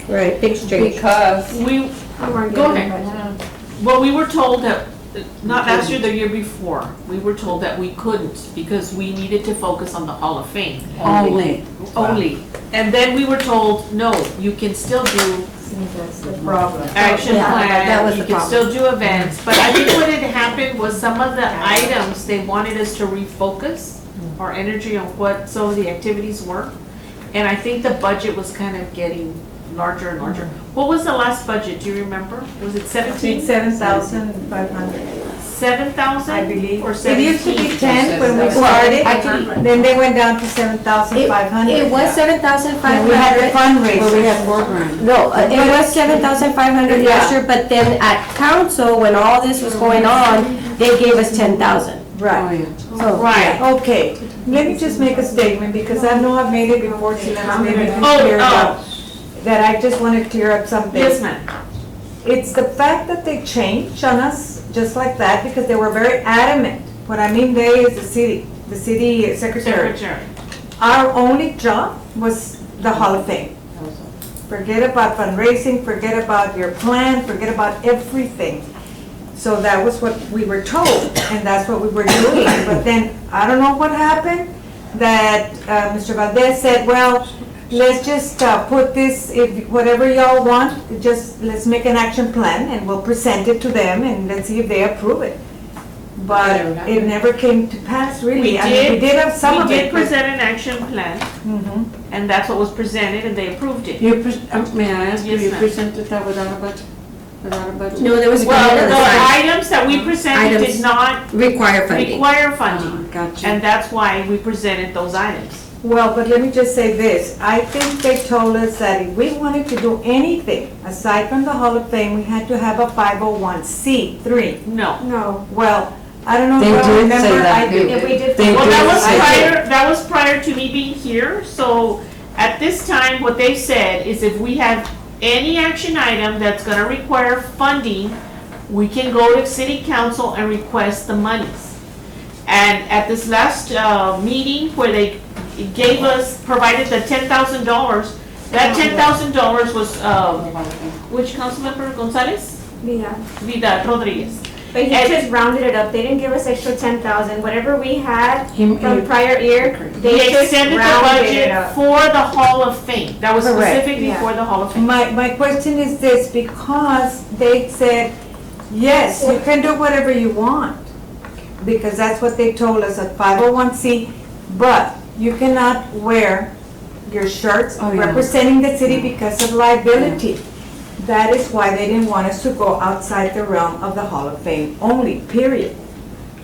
Right, things change. Because We, go ahead. Well, we were told that, not last year, the year before, we were told that we couldn't because we needed to focus on the Hall of Fame. Only. And then we were told, no, you can still do action Yeah, that was plan, you the can problem. still do events. But I think what had happened was some of the items, they wanted us to refocus our energy on what some of the activities were. And I think the budget was kind of getting larger and larger. What was the last budget, do you remember? Was it 17? 7,500. 7,000? I believe. Or It 17? used to be 10 when we started, then they went down to 7,500. It was 7,500. And we had the fundraiser. But we had $4 grand. No, it was 7,500 last year, but then at council, when all this was going on, they gave us 10,000. Right. Oh, So, Right. Okay, let me just make a statement, because I know I've made it before, Tina, and I've made it Oh, clear oh. that I just want to clear up something. Yes, ma'am. It's the fact that they changed on us just like that, because they were very adamant. What I mean they is the city secretary. Secretary. Our only job was the Hall of Fame. Forget about fundraising, forget about your plan, forget about everything. So that was what we were told, and that's what we were doing. But then, I don't know what happened, that Mr. Valdez said, well, let's just put this, if whatever y'all want, just let's make an action plan and we'll present it to them and let's see if they approve it. But it never came to pass, really. I mean, we did have some of We it. did present an action plan, Mhm. and that's what was presented, and they approved it. May I ask, Yes, you ma'am. presented that without a budget? Without a budget? No, there was. Well, another the side. items that we presented Items did not Require funding. require funding, Gotcha. and that's why we presented those items. Well, but let me just say this, I think they told us that if we wanted to do anything aside from the Hall of Fame, we had to have a 501c3. No. No. Well, I don't know They if I did remember. say that. If we did. They Well, did say that was prior to me being here, so at this time, what they said is if we have any action item that's gonna require funding, we can go to city council and request the monies. And at this last, meeting where they gave us, provided the $10,000, that $10,000 was, which council member, Gonzalez? Yeah. Vida Rodriguez. But he And- just rounded it up. They didn't give us extra 10,000. Whatever we had He- from prior year, They they just extended the rounded it budget up. for the Hall of Fame. That was Correct. specifically Yeah. for the Hall of Fame. My question is this, because they said, yes, you can do whatever you want, because that's what they told us at 501c, but you cannot wear your shirts Oh, yeah. representing the city because of liability. That is why they didn't want us to go outside the realm of the Hall of Fame only, period.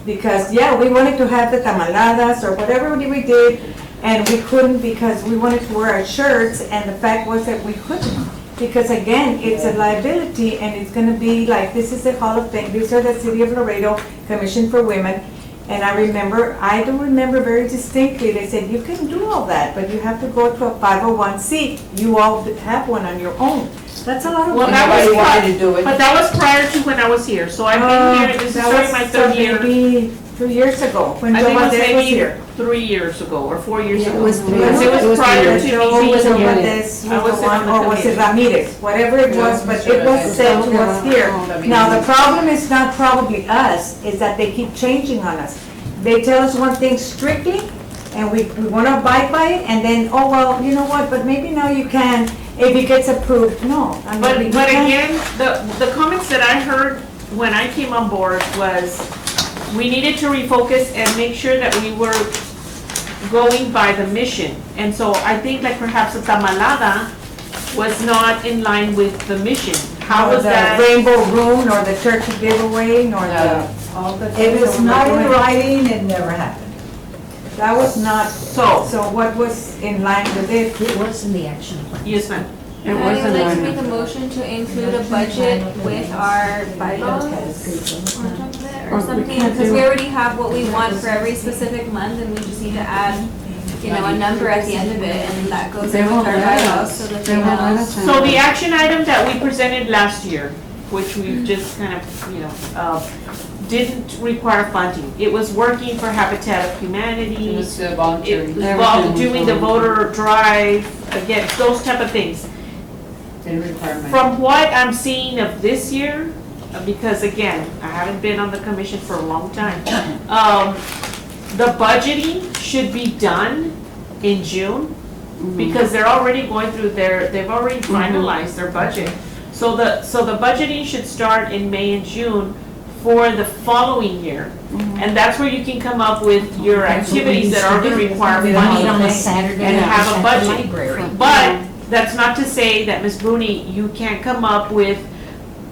Because, yeah, we wanted to have the tamaladas or whatever we did, and we couldn't because we wanted to wear our shirts, and the fact was that we couldn't. Because again, it's a liability, and it's gonna be like, this is the Hall of Fame, these are the City of Laredo Commission for Women. And I do remember very distinctly, they said, you can do all that, but you have to go to a 501c. You all have one on your own. That's a lot of Well, work. that was Nobody wanted prior, to do it. but that was prior to when I was here, so I've been here, this is That starting was my third year. Maybe 2 years ago, when I think it Joe was Valdez was maybe here. 3 years ago, or 4 years ago. it was 3 Because years. it was prior to Joe me was being the here. one that's I was the one, on the or was it committee. Ramirez? Whatever it was, but it was said to us here. Now, the problem is not probably us, is that they keep changing on us. They tell us one thing strictly, and we want to abide by it, and then, oh, well, you know what, but maybe now you can, if it gets approved. No. I mean, But you can't. again, the comments that I heard when I came on board was, we needed to refocus and make sure that we were going by the mission. And so I think like perhaps the tamalada was not in line with the mission. How Or was the that? rainbow rune, or the turkey giveaway, nor the, all the If things it's that we're not in doing. writing, it never happened. That was not, So, so what was in line with it? It was in the action plan. yes, ma'am. It I would wasn't like to on- make a motion to include a budget with our bylaws or Or we something, can't because do- we already have what we want for every specific month, and we just need to add, you know, a number at the end of it, and that goes They in with won't our let bylaws, us. so that They they won't let know. us. So the action item that we presented last year, which we just kind of, didn't require funding. It was working for Habitat of Humanity. It was voluntary. It was doing the voter drive, again, those type of things. Didn't require money. From what I'm seeing of this year, because again, I haven't been on the commission for a long time, the budgeting should be done in June, because they're already going through they've already finalized their budget. So the budgeting should start in May and June for the following year. And that's where you can come up with your activities that are gonna require We don't need on a money Saturday and have a at the budget. library. But that's not to say that, Ms. Bruni, you can't come up with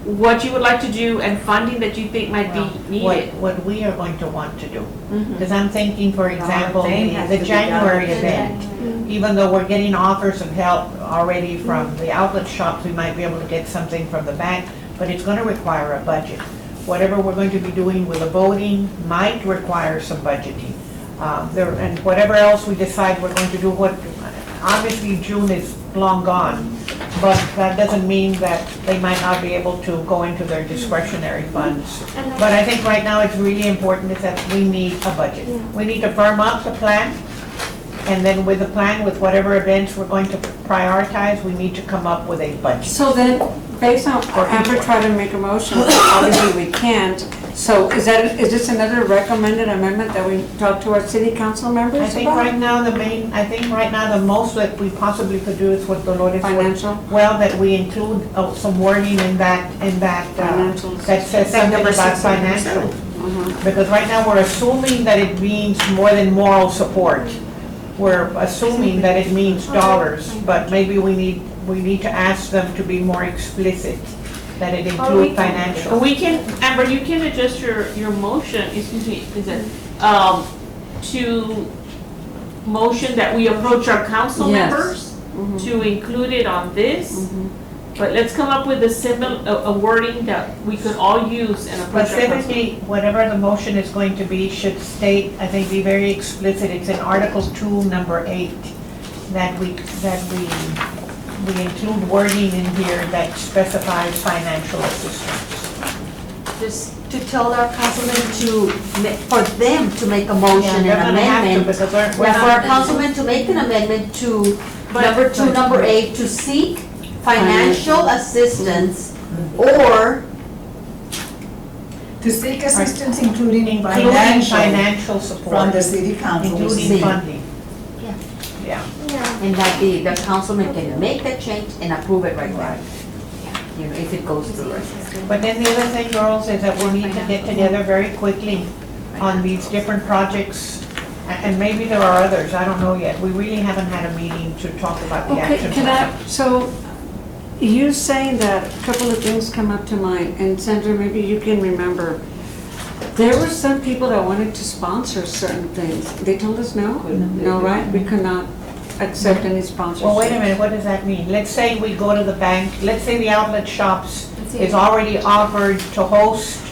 what you would like to do and funding that you think might be needed. What we are going to want to do. Mhm. Because I'm thinking, for example, thing has the to be January done. event, even though we're getting offers of help already from the outlet shops, we might be able to get something from the bank, but it's gonna require a budget. Whatever we're going to be doing with the voting might require some budgeting. And whatever else we decide we're going to do, obviously June is long gone, but that doesn't mean that they might not be able to go into their discretionary funds. But I think right now it's really important is that we need a budget. We need to firm up the plan, and then with the plan, with whatever events we're going to prioritize, we need to come up with a budget. So then, based on, Amber tried to make a motion, obviously we can't. So is this another recommended amendment that we talk to our city council members I about? think right now the most that we possibly could do is what Dolores. Financial? Well, that we include some wording in that, Financial. that says something about financial. Because right now we're assuming that it means more than moral support. We're assuming that it means dollars, but maybe we need to ask them to be more explicit, that it include financial. We can, Amber, you can adjust your motion, excuse me, is it, to motion that we approach our council Yes. members to include it on this. But let's come up with a wording that we could all use and approach our council. Specifically, whatever the motion is going to be should state, I think, be very explicit, it's in Article 2, number 8, that we include wording in here that specifies financial assistance. Just to tell our councilmen for them to make a motion They're and gonna have to, amendment. because we're Yeah, for not. our councilmen to make an amendment to But- number 2, number 8, to seek financial assistance or To seek assistance including Including financial support. from the city council. Including funding. Yeah. Yeah. and that the councilman can make that change and approve it right away. You know, if it goes through. But then the other thing, girls, is that we'll need to get together very quickly on these different projects And maybe there are others, I don't know yet. We really haven't had a meeting to talk about the Okay, action. can so you saying that, a couple of things come up to mind, and Sandra, maybe you can remember. There were some people that wanted to sponsor certain things. They told us no? No, right? We could not accept any sponsorship. Well, wait a minute, what does that mean? Let's say we go to the bank, let's say the outlet shops is already offered to host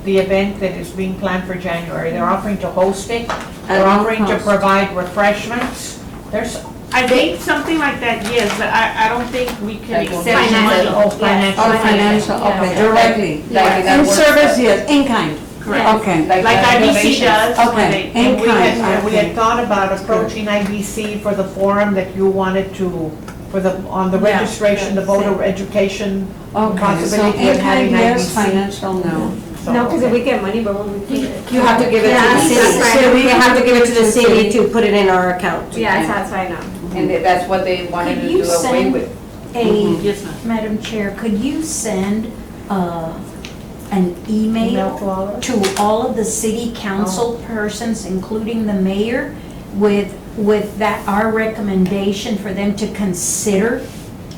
the event that is being planned for January. They're offering to host it, they're offering to provide refreshments. There's, I think something like that, yes, but I don't think we can accept money. oh, financial. Oh, financial, okay, Yeah. directly. Like In service, yes, in kind. Correct. Okay. Like IBC does. when Okay. they- And we had, kind, we had thought about approaching IBC for the forum that you wanted to, for the, on the Yeah. registration, the voter education Okay, so possibility of in having kind, yes, IBC. financial, no. No, because if we get money, but when we pay it. You have to give it to the city. You have to give it to the city to put it in our account. Yes, that's what I know. And that's what they wanted to Could you do away send with. Yes, ma'am. Madam Chair, could you send an email to all of the city council persons, including the mayor, with that, our recommendation for them to consider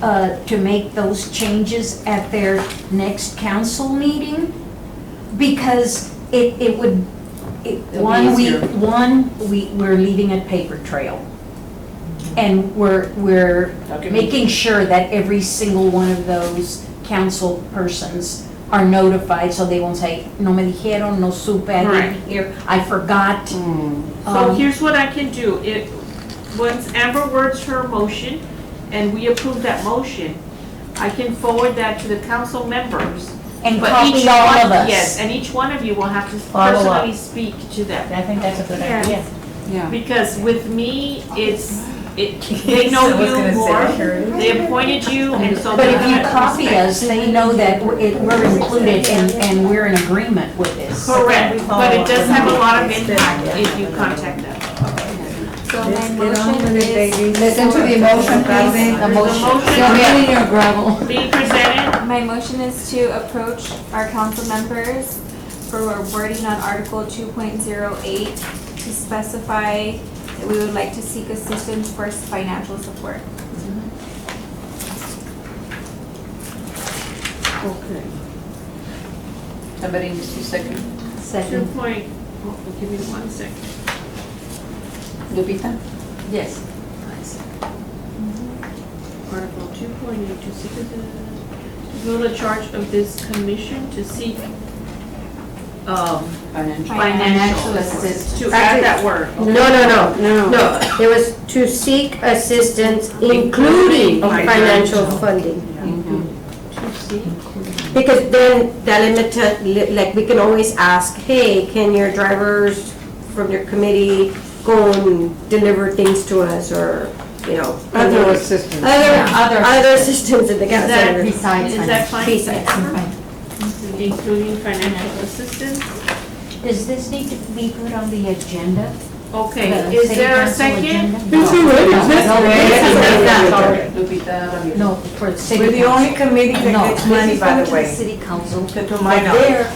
to make those changes at their next council meeting? Because it would, we're leaving a paper trail. And we're making sure that every single one of those council persons are notified, so they won't say, no me dijeron, no supe, I didn't hear, I forgot. So here's what I can do. Once Amber words her motion and we approve that motion, I can forward that to the council members. And But copy each all one- of us. Yes, and each one of you will have to Follow up. personally speak to them. I think that's a good idea. Yeah. Because with me, they know you more, they appointed you, and so. But they're if you gonna copy respect. us, they know that we're included and we're in agreement with this. Correct, but it does have a lot of impact if you contact them. So my motion is. Listen to the motion, please. The motion Your gravel. being presented, My motion is to approach our council members for wording on Article 2.08 to specify that we would like to seek assistance for financial support. Okay. Somebody needs to second. 2 point, give me 1 second. Lupita? Yes. Article 2.8, to seek to fill the charge of this commission to seek financial assistance. To add that word. No. It was to seek assistance, including financial funding. To seek. Because then that limited, like, we can always ask, hey, can your drivers from your committee go and deliver things to us, or, you know. Other assistance. Other assistance at the gas center. Is that fine? Besides. Including financial assistance? Does this need to be put on the agenda? Okay, The is city there a council second? agenda? Lupita. No, for the city. We're the only committee that No, gets money, this is by going the to way. city council. To my But knowledge.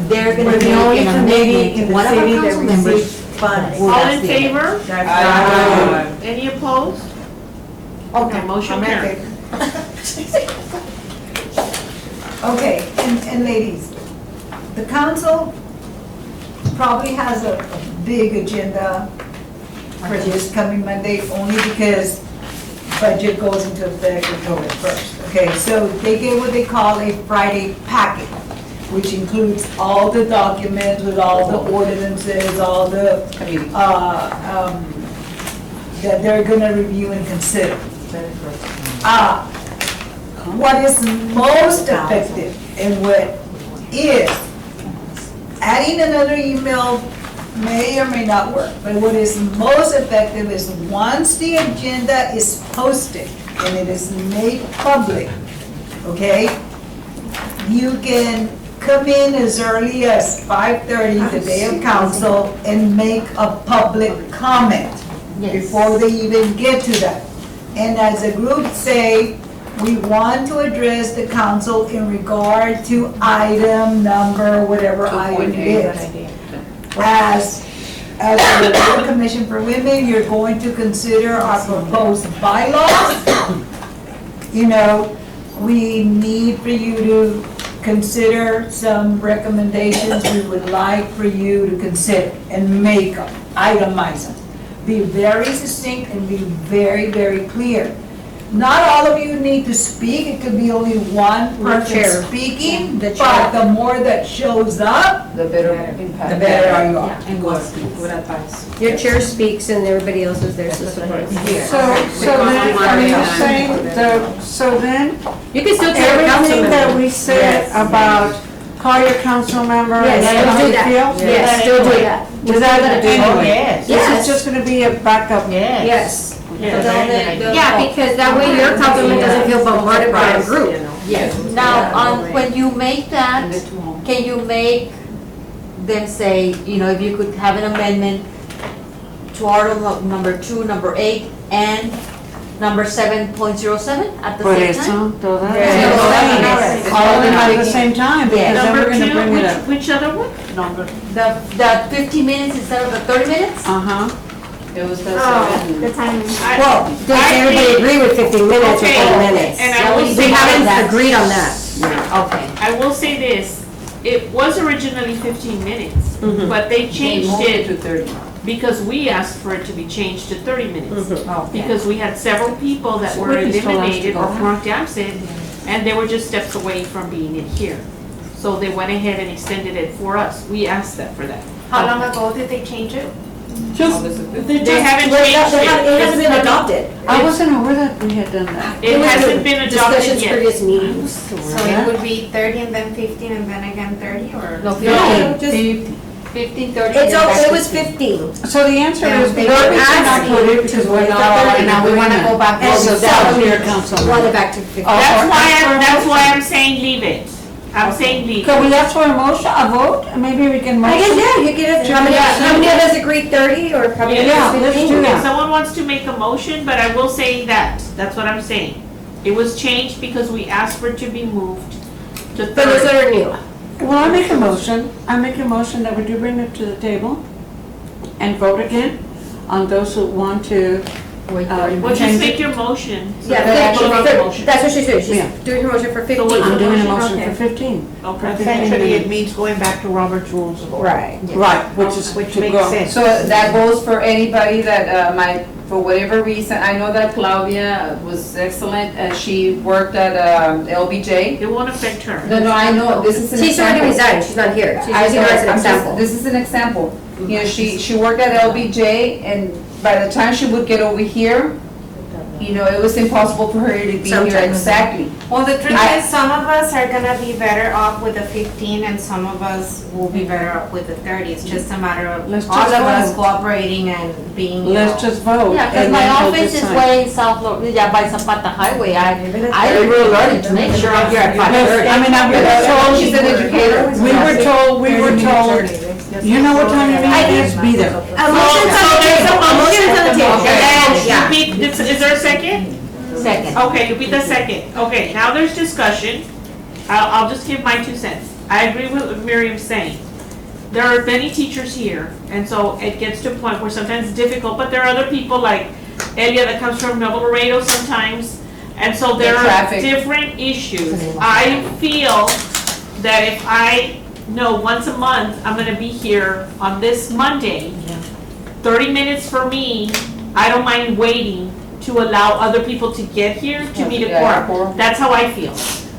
they're We're gonna the make only an committee amendment in to the one of our city that council members. receives funds. Well, All that's in the- favor? Aye. Any opposed? Okay, motion I'm carried. Okay, and ladies, the council probably has a big agenda for this coming Monday, only because budget goes into effect October 1st. Okay, so they get what they call a Friday packet, which includes all the documents with all the ordinances, all the, that they're gonna review and consider. What is most effective and what is, adding another email may or may not work, but what is most effective is once the agenda is posted and it is made public, okay? You can come in as early as 5:30 the day of council and make a public comment before they even get to that. And as a group say, we want to address the council in regard to item number, whatever item it is. As as the Laredo Commission for Women, you're going to consider our proposed bylaws. You know, we need for you to consider some recommendations we would like for you to consider and make them, itemize them. Be very succinct and be very, very clear. Not all of you need to speak, it could be only one person speaking, but the more that shows up, The better impact. the better you are. And what speaks. Good advice. Your chair speaks and everybody else is there to support. So then, are you saying, so then, You can still tell your council everything that member. we said about call your council member and Yes, let them know how still you do that. feel? Yes, still do that. Is that Oh, anyway? yes. This Yes. is just gonna be a backup. Yes. Yes. Yeah. Yeah, because that way your councilman doesn't feel bombarded by a group. Yes. Now, when you make that, can you make them say, you know, if you could have an amendment to article number 2, number 8, and number 7.07 at the Por same eso, time? todas. Yes. All of them at the same time, because then we're Number gonna two, bring it up. which other one? The 15 minutes instead of the 30 minutes? Uh-huh. It was the The time. Well, does everybody agree with 15 minutes or Okay, 10 minutes? and I will We say haven't that- agreed on that. Okay. I will say this, it was originally 15 minutes, but they changed it to 30. because we asked for it to be changed to 30 minutes. Oh. Because we had several people that were We can still ask to eliminated go or back. marked absent, and they were just steps away from being in here. So they went ahead and extended it for us. We asked them for that. How long ago did they change it? Just, They haven't Well, changed It hasn't it. been adopted. I wasn't aware that we had done that. It hasn't been adopted Discussions yet. previous meetings. So it would be 30 and then 15 and then again 30, or? No, No, 15, 15, 30. It's, and then back it to was 15. 15. So the answer is, They we were did not asking put it because we're not all in Now we wanna go back. And so that was your council. Want it back to 15. That's why I'm saying leave it. I'm saying leave Can it. we ask for a motion, a vote? Maybe we can I guess, motion? yeah, you get it, how many of us agreed 30 or how many of Yeah, us let's 15? do If that. someone wants to make a motion, but I will say that's what I'm saying. It was changed because we asked for it to be moved to For those 30. that are new. Well, I make a motion that we do bring it to the table and vote again on those who want to, Well, just change make it. your motion. so Yeah, that that's people make a motion. what she's doing, she's Yeah. doing her motion for 15. what's I'm the doing a motion? motion Okay. for 15. Okay. Essentially, it means going back to Robert's Rules of Order. Right. Right, which is Which to makes go. sense. So that goes for anybody that might, for whatever reason, I know that Claudia was excellent, she worked at LBJ. It won't affect her. No, I know, this is an example. She's already resigned, she's not here. She's I using know, her as an I'm just- example. This is an example. You know, she worked at LBJ, and by the time she would get over here, you know, it was impossible for her to be here Sometimes. exactly. Well, the truth I- is, some of us are gonna be better off with the 15 and some of us will be better off with the 30. It's just a matter of Let's all just of us vote. cooperating and being, you Let's know. just vote. Yeah, because and my then we'll office is decide. way in South Florida, yeah, by Zapata Highway. I really learned to make sure I'm here at 5:30. I mean, we were told, She's an educator. we were told, you know what time your meeting is, be there. A motion's on the table, a motion's on the table. And Yeah. is there a second? Second. Okay, you'll be the second. Okay, now there's discussion. I'll just give my 2 cents. I agree with what Miriam's saying. There are many teachers here, and so it gets to a point where sometimes it's difficult, but there are other people like Elia that comes from Nuevo Laredo sometimes, and so there The are traffic. different issues. I feel that if I know once a month, I'm gonna be here on this Monday, 30 minutes for me, I don't mind waiting to allow other people to get here to meet a Yeah, quorum. That's how I feel.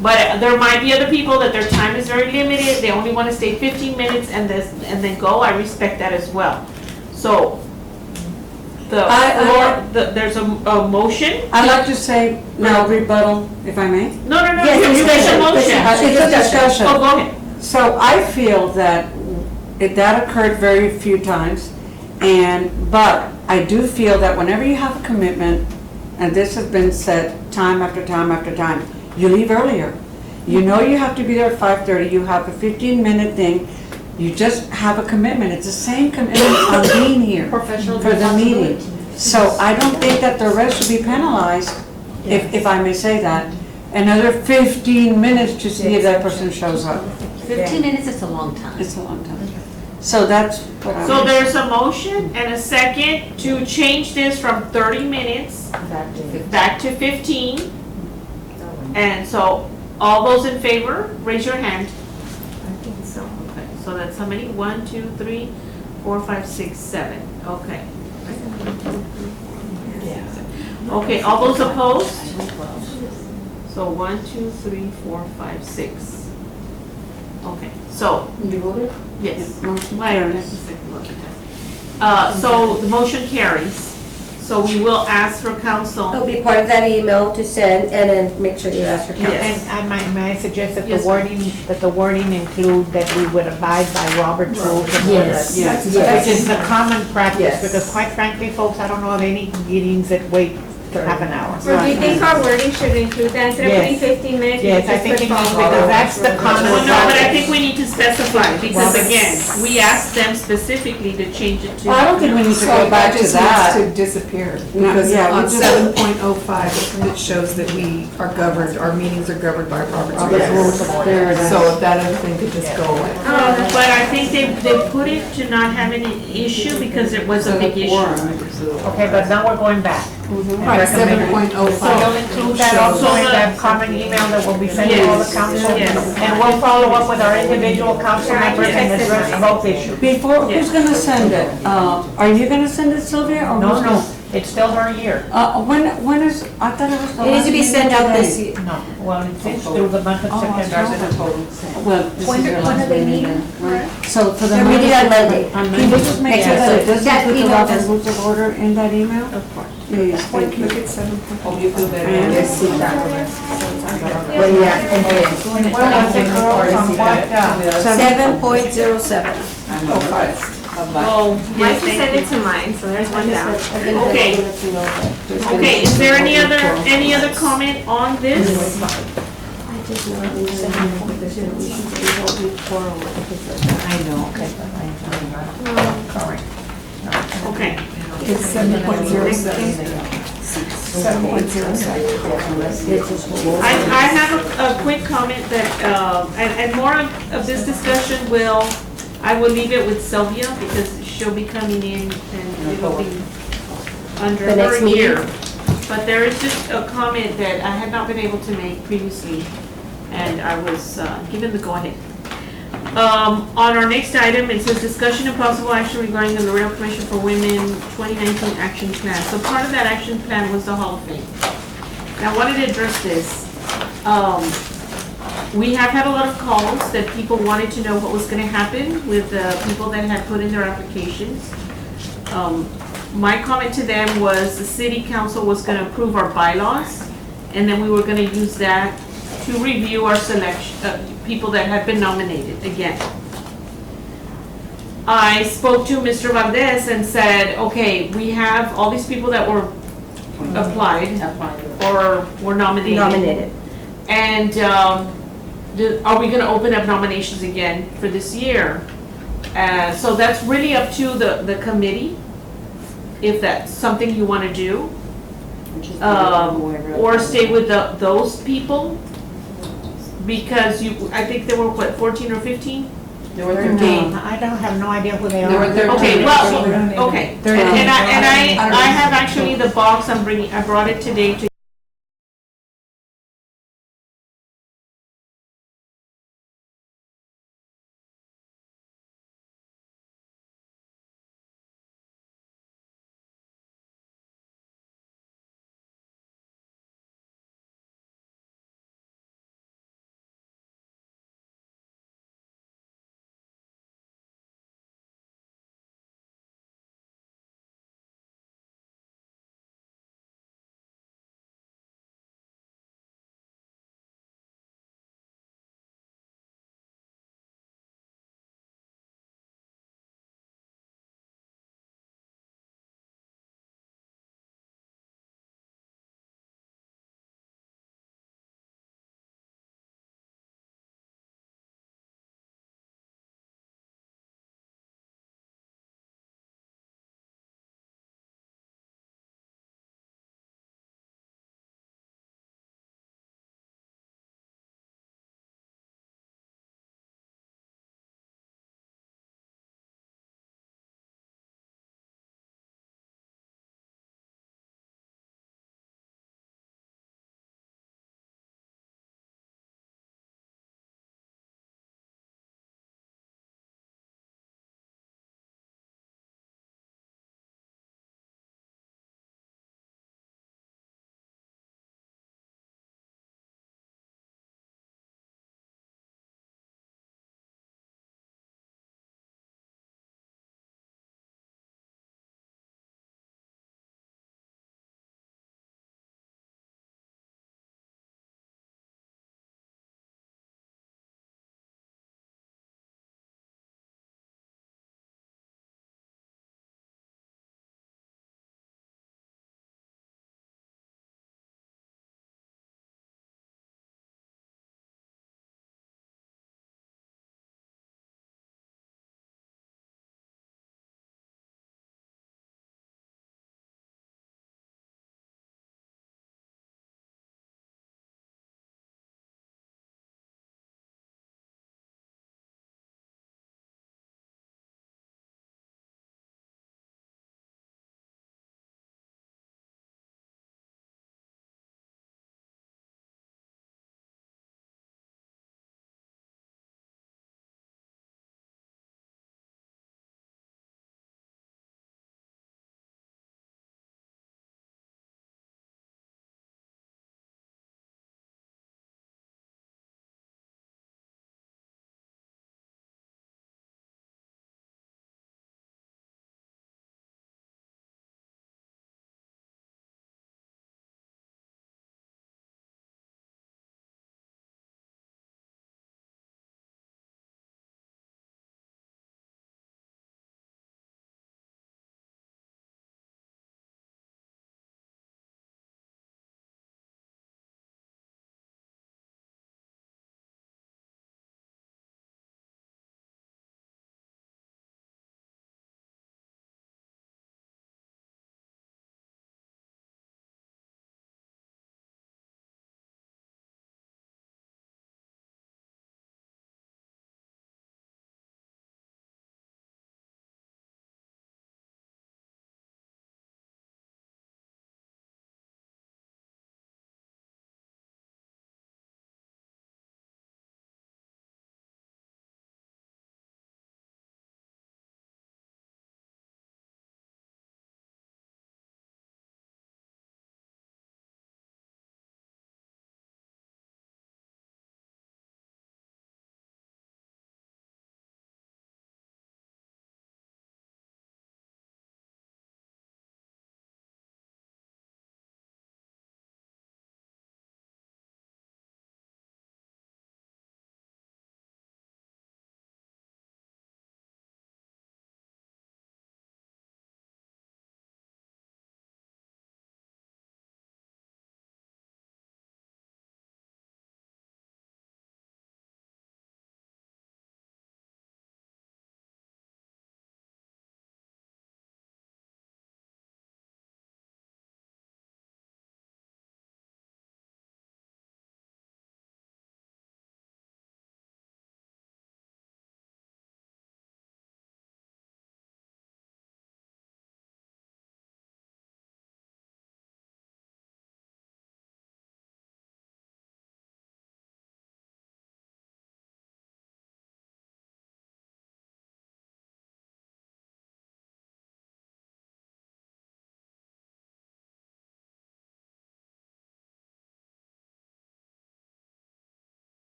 But there might be other people that their time is very limited, they only wanna stay 15 minutes and then go, I respect that as well. So, there's a motion? I'd like to say, now rebuttal, if I may. No, Yes, you make a discussion, motion. It's a discussion. Oh, go ahead. So I feel that that occurred very few times, but I do feel that whenever you have a commitment, and this has been said time after time after time, you leave earlier. You know you have to be there at 5:30, you have a 15-minute thing, you just have a commitment. It's the same commitment on being here Professional for the meeting. responsibility. So I don't think that the rest should be penalized, if I may say that. Another 15 minutes to see if that person shows up. 15 minutes is a long time. It's a long time. So that's what I'm. So there's a motion and a second to change this from 30 minutes back to 15. And so, all those in favor, raise your hand. I think so. Okay, so that's how many? 1, 2, 3, 4, 5, 6, 7. Okay. Okay, all those opposed? So 1, 2, 3, 4, 5, 6. Okay, so. You voted? Yes. Motion Why, I have to carries. take a look at that. So the motion carries. So we will ask for council. It'll be part of that email to send, and then make sure you ask for counsel. Yes. And may I suggest that Yes, the wording include that we would abide by Robert's rules of order? Yes. Yes. Which is the common practice, Yes. because quite frankly, folks, I don't know of any meetings that wait half an hour. Or do you think our wording should include that instead of putting Yes. 15 minutes? we Yes, could I just think put it needs, follow. because that's the common Well, no, but I practice. think we need to specify, because again, we asked them specifically to change it to. Well, I don't think we need to go back to that. So that just needs to disappear, No, because yeah, we on just- 7.05, it shows that we are governed, our meetings are governed by Robert's Robert's rules rules. of order. There it is. So if that other thing could just go away. But I think they put it to not have any issue because it was a big issue. Okay, but now we're going back. Right, So you'll 7.05. include that also in that common email that will be sent to all the Yes. council? Yes. And we'll follow up with our individual council members and address both issues. Before, who's gonna send it? Are you gonna send it, Sylvia, or No, who's no, gonna? it's still her year. When is, I thought it was the It needs to be last sent meeting out today. this year. No, well, it's through the month of Oh, September. Well, this is your last meeting then, right? So for the. They're meeting on Monday. Can we just make sure that it does That include the email Robert's does. rules of order in that email? Of course. Please, thank you. Look at 7. Well, I think girls on what, 7.07. Oh, Why yes, don't you thank send you. it to mine, so there's one down. Okay. Okay, is there any other comment on this? I know, okay, correct. Okay. It's 7.07. 7.07. I have a quick comment that, and more of this discussion I will leave it with Sylvia because she'll be coming in and it'll be under The next her meeting? year. But there is just a comment that I had not been able to make previously and I was given the go-ahead. On our next item, it says discussion and possible action regarding the Laredo Commission for Women 2019 action plan. So part of that action plan was the Hall of Fame. Now, I wanted to address this. We have had a lot of calls that people wanted to know what was going to happen with the people that had put in their applications. My comment to them was the city council was going to approve our bylaws, and then we were going to use that to review our selection, people that had been nominated again. I spoke to Mr. Valdez and said, okay, we have all these people that were applied or were nominated. And are we gonna open up nominations again for this year? So that's really up to the committee, if that's something you wanna do. Or stay with those people. Because I think there were, what, 14 or 15? There were 13. I don't have no idea who they are. There were 13. Okay, well, okay. And I have actually the box I brought it today to